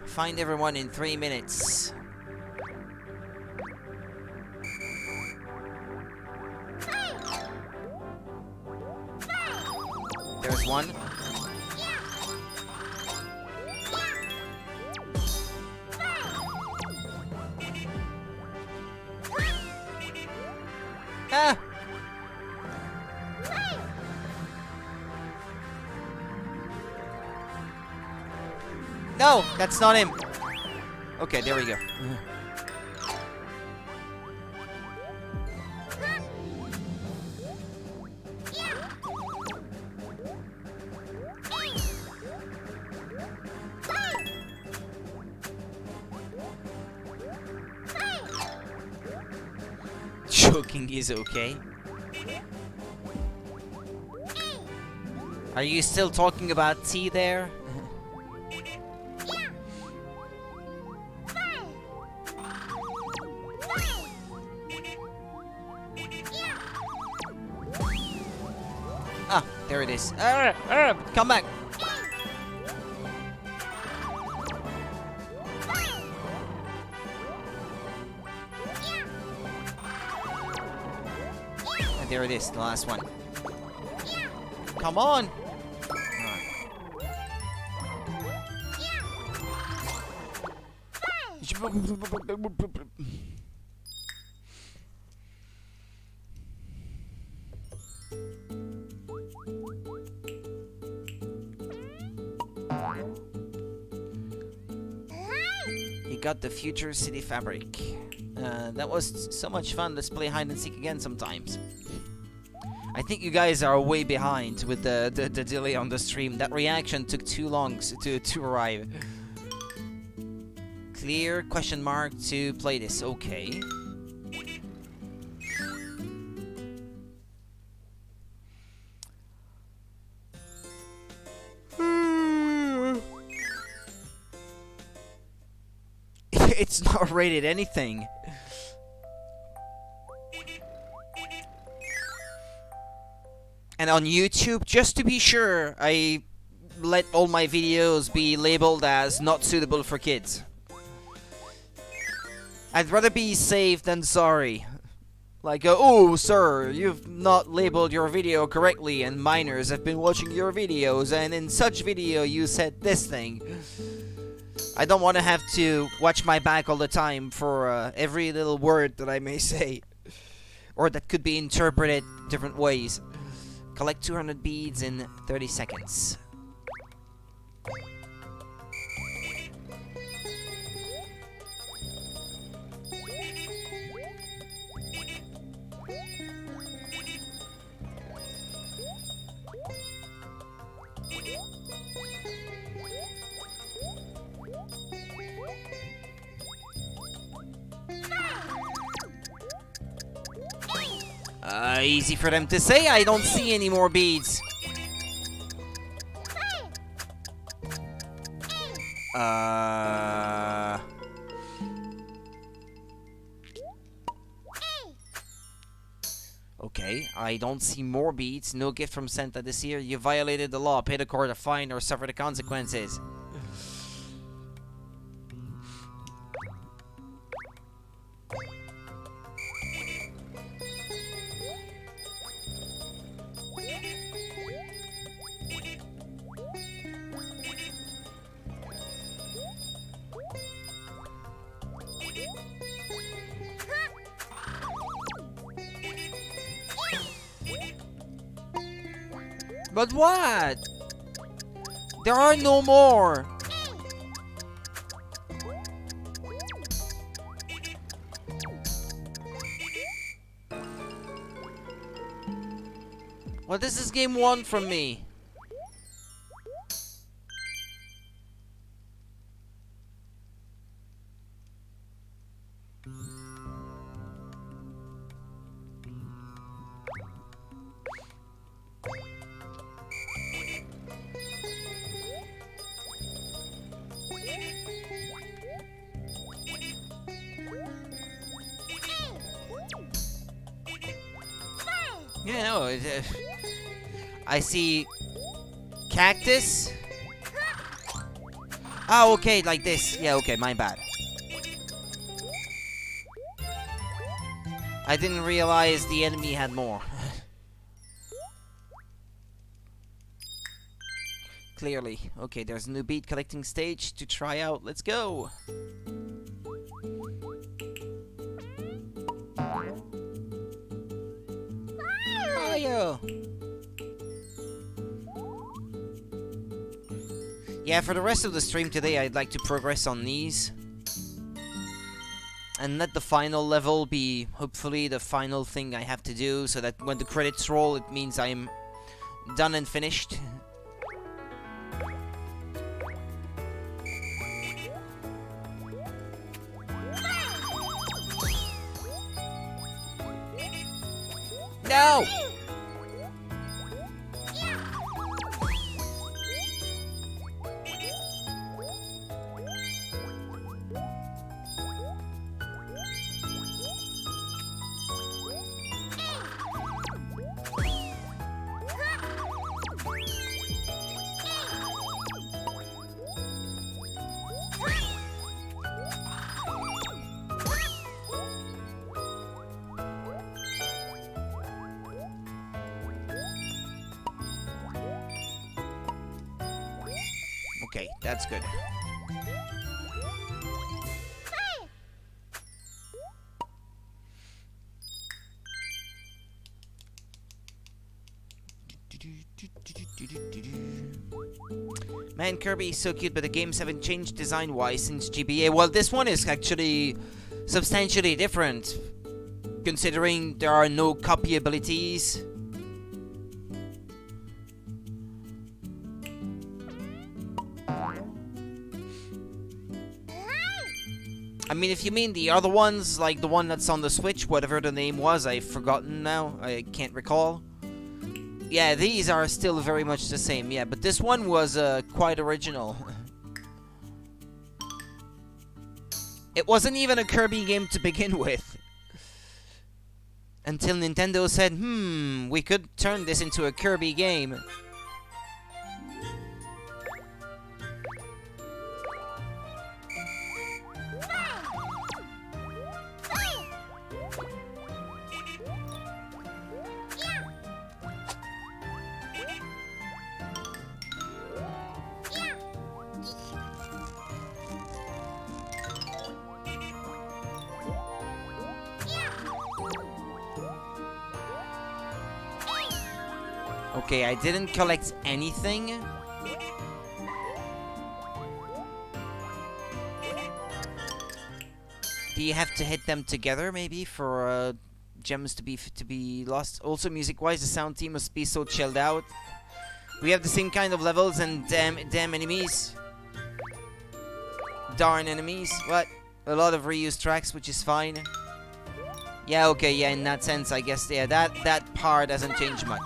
Find everyone in 3 minutes. There's one. Ah! No, that's not him. Okay, there we go. Choking is okay. Are you still talking about tea there? Ah, there it is. Come back. And there it is, the last one. Come on. You got the Future City fabric. That was so much fun. Let's play hide and seek again sometimes. I think you guys are way behind with the delay on the stream. That reaction took too long to arrive. Clear question mark to play this. Okay. It's not rated anything. And on YouTube, just to be sure, I let all my videos be labeled as not suitable for kids. I'd rather be safe than sorry. Like, oh, sir, you've not labeled your video correctly, and minors have been watching your videos, and in such video you said this thing. I don't want to have to watch my back all the time for every little word that I may say. Or that could be interpreted different ways. Collect 200 beads in 30 seconds. Easy for them to say. I don't see any more beads. Okay, I don't see more beads. No gift from Santa this year. You violated the law. Pay the court a fine or suffer the consequences. But what? There are no more. What does this game want from me? Yeah, no, I see cactus. Oh, okay, like this. Yeah, okay, my bad. I didn't realize the enemy had more. Clearly. Okay, there's a new bead collecting stage to try out. Let's go. Yeah, for the rest of the stream today, I'd like to progress on these. And let the final level be, hopefully, the final thing I have to do, so that when the credits roll, it means I'm done and finished. No! Okay, that's good. Man, Kirby is so cute, but the games haven't changed design-wise since GBA. Well, this one is actually substantially different, considering there are no copy abilities. I mean, if you mean the other ones, like the one that's on the Switch, whatever the name was, I've forgotten now, I can't recall. Yeah, these are still very much the same, yeah, but this one was quite original. It wasn't even a Kirby game to begin with. Until Nintendo said, we could turn this into a Kirby game. Okay, I didn't collect anything. Do you have to hit them together, maybe, for gems to be lost? Also, music-wise, the sound team must be so chilled out. We have the same kind of levels and damn enemies. Darn enemies. What? A lot of reused tracks, which is fine. Yeah, okay, yeah, in that sense, I guess, yeah, that part doesn't change much.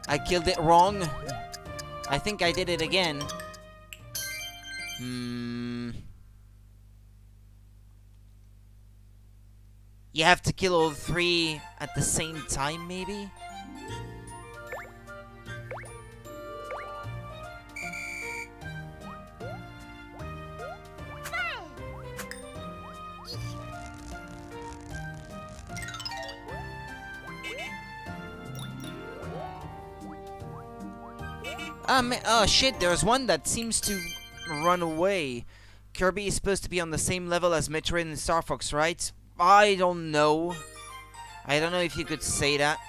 I killed it wrong. I think I did it again. You have to kill all three at the same time, maybe? Oh shit, there's one that seems to run away. Kirby is supposed to be on the same level as Metroid and Star Fox, right? I don't know. I don't know if you could say that.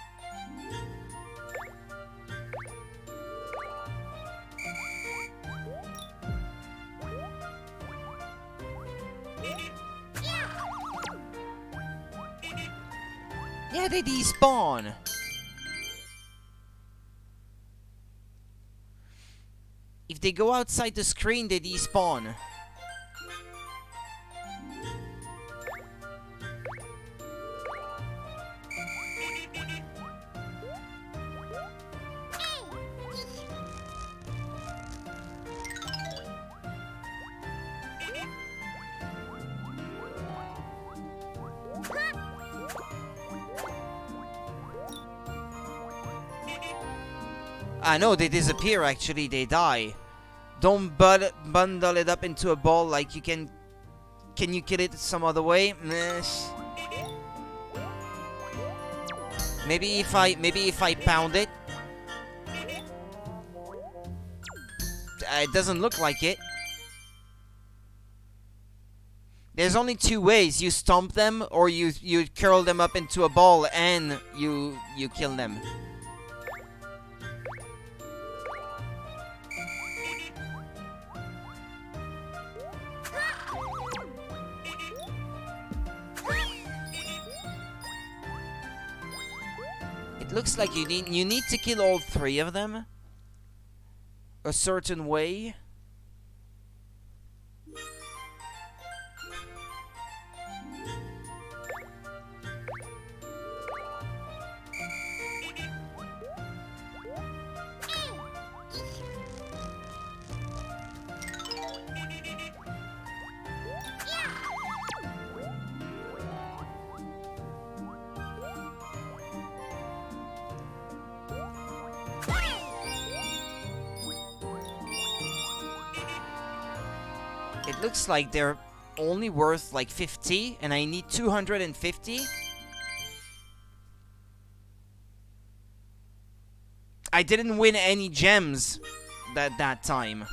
Yeah, they despawn. If they go outside the screen, they despawn. No, they disappear actually, they die. Don't bundle it up into a ball like you can. Can you kill it some other way? Maybe if I pound it. It doesn't look like it. There's only two ways. You stomp them or you curl them up into a ball and you kill them. It looks like you need to kill all three of them a certain way. It looks like they're only worth like 50 and I need 250. I didn't win any gems that time.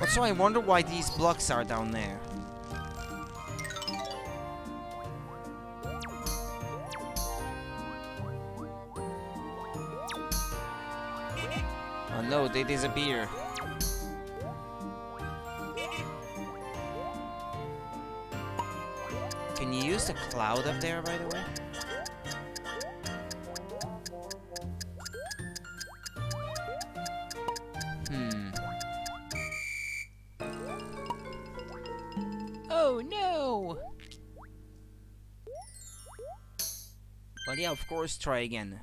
So I wonder why these blocks are down there. Oh no, they disappear. Can you use the cloud up there, by the way? Oh no! Well, yeah, of course, try again.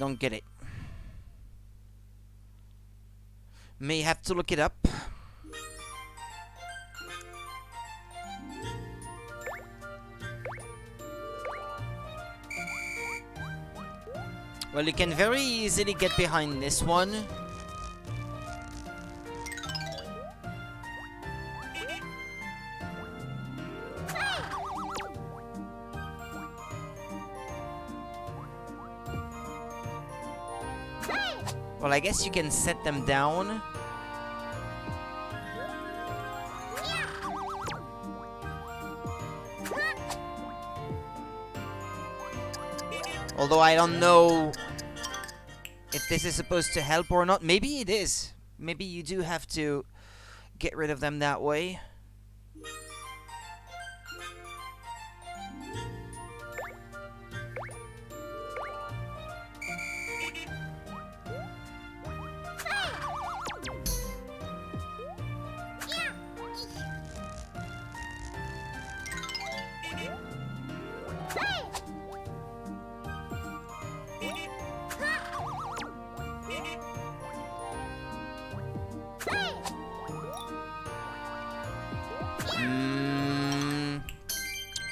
don't get it. May have to look it up. Well, you can very easily get behind this one. Well, I guess you can set them down. Although I don't know if this is supposed to help or not. Maybe it is. Maybe you do have to get rid of them that way.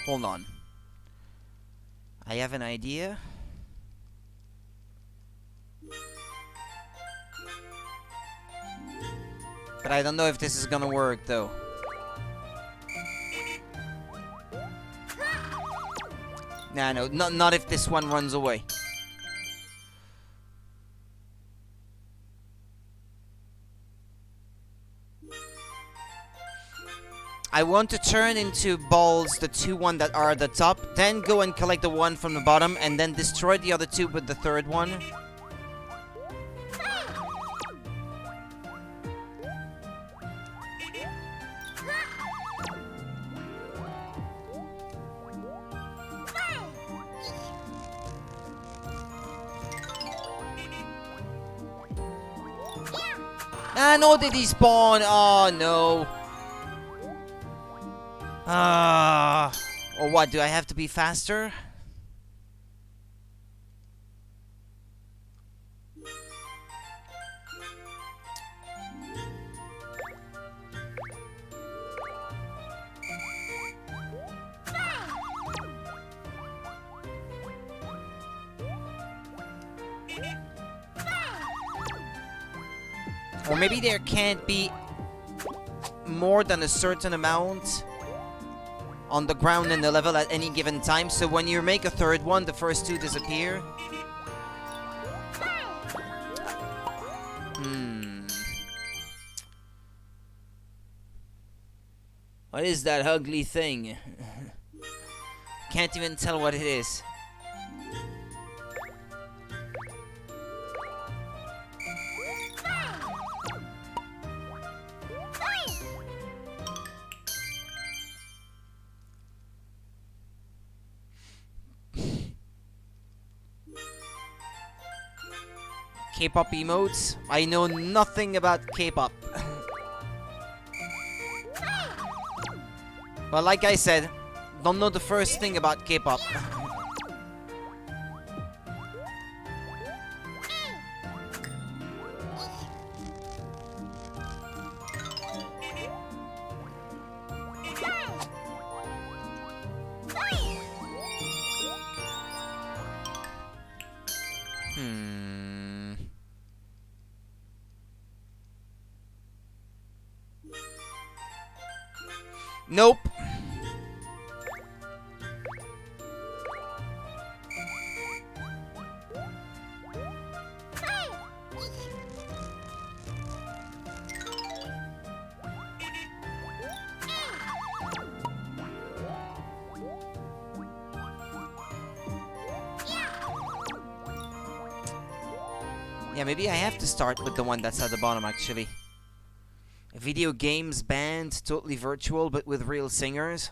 Hold on. I have an idea. But I don't know if this is gonna work though. Nah, no, not if this one runs away. I want to turn into balls the two one that are at the top, then go and collect the one from the bottom, and then destroy the other two with the third one. Ah, no, they despawn. Oh, no. Or what, do I have to be faster? Or maybe there can't be more than a certain amount on the ground in the level at any given time, so when you make a third one, the first two disappear. What is that ugly thing? Can't even tell what it is. K-pop emotes? I know nothing about K-pop. Well, like I said, don't know the first thing about K-pop. Nope. Yeah, maybe I have to start with the one that's at the bottom, actually. Video games band, totally virtual, but with real singers.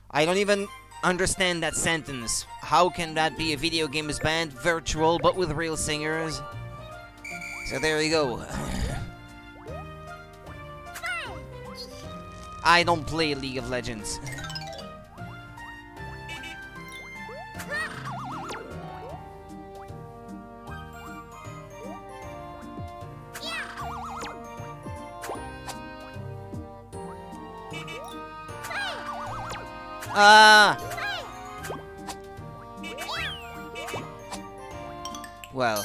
I don't even understand that sentence. How can that be a video games band, virtual, but with real singers? So there you go. I don't play League of Legends. Ah! Well.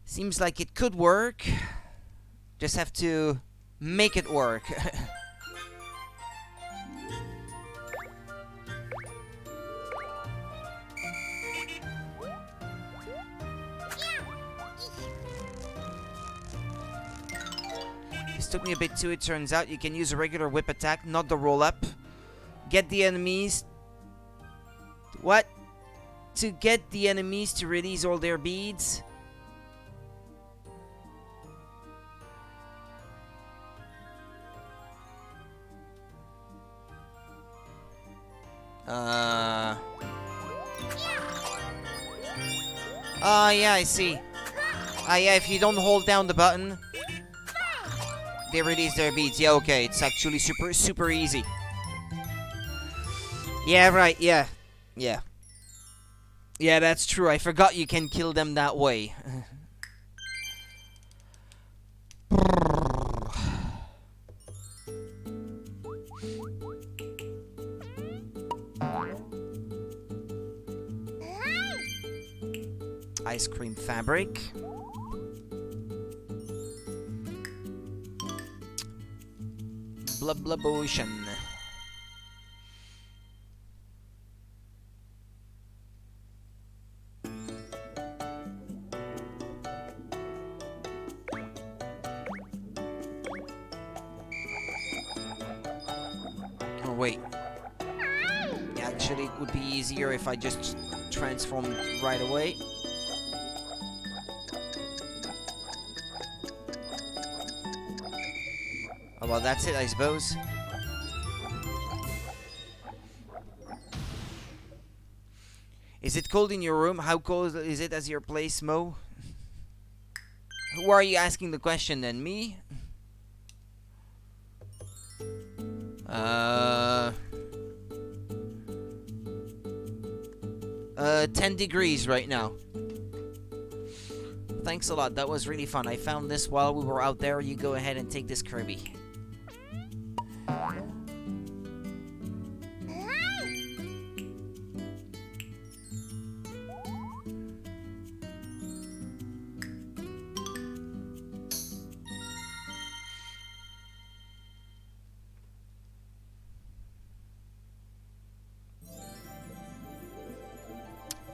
Seems like it could work. Just have to make it work. This took me a bit too. It turns out you can use a regular whip attack, not the roll up. Get the enemies... What? To get the enemies to release all their beads? Yeah, I see. Yeah, if you don't hold down the button, they release their beads. Yeah, okay, it's actually super easy. Yeah, right, yeah. Yeah. Yeah, that's true. I forgot you can kill them that way. Ice cream fabric. Blub blub ocean. Oh wait. Actually, it would be easier if I just transformed right away. Oh, well, that's it, I suppose. Is it cold in your room? How cold is it as your place, Mo? Who are you asking the question then? Me? 10 degrees right now. Thanks a lot, that was really fun. I found this while we were out there. You go ahead and take this, Kirby.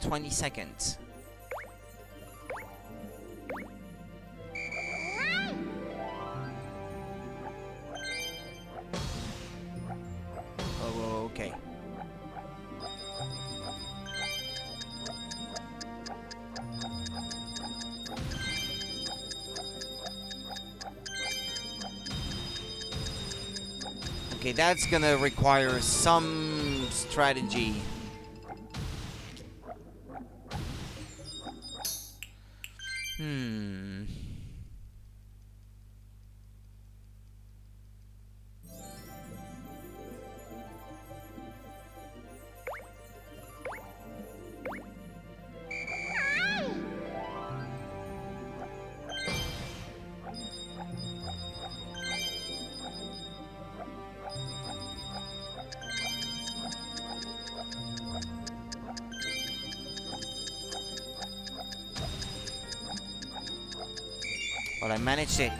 $20 seconds. Oh, okay. Okay, that's gonna require some strategy. Well, I managed it.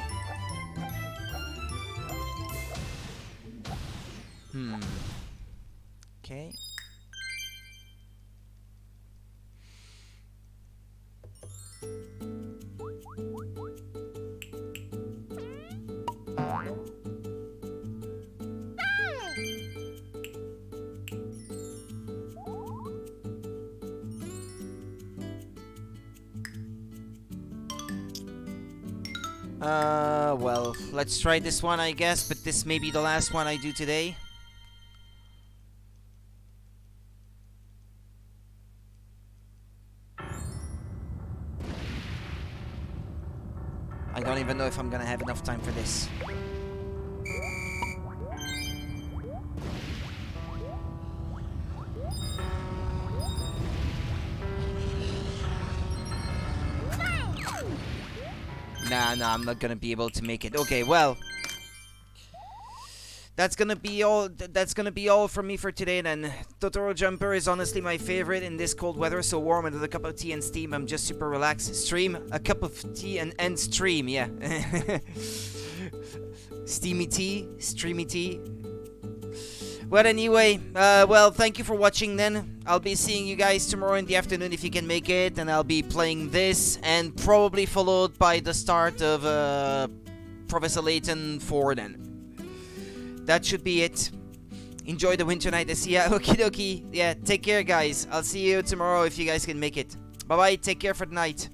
Okay. Well, let's try this one, I guess, but this may be the last one I do today. I don't even know if I'm gonna have enough time for this. Nah, I'm not gonna be able to make it. Okay, well. that's gonna be all. That's gonna be all from me for today. Then Totoro Jumper is honestly my favorite in this cold weather. So warm and with a cup of tea and steam. I'm just super relaxed. Stream a cup of tea and stream. Yeah. Steamy tea, streamy tea. Well, anyway, well, thank you for watching then. I'll be seeing you guys tomorrow in the afternoon if you can make it, and I'll be playing this, and probably followed by the start of Professor Layton 4 then. That should be it. Enjoy the winter night. I see ya. Okie dokie. Yeah, take care, guys. I'll see you tomorrow if you guys can make it. Bye-bye. Take care for the night.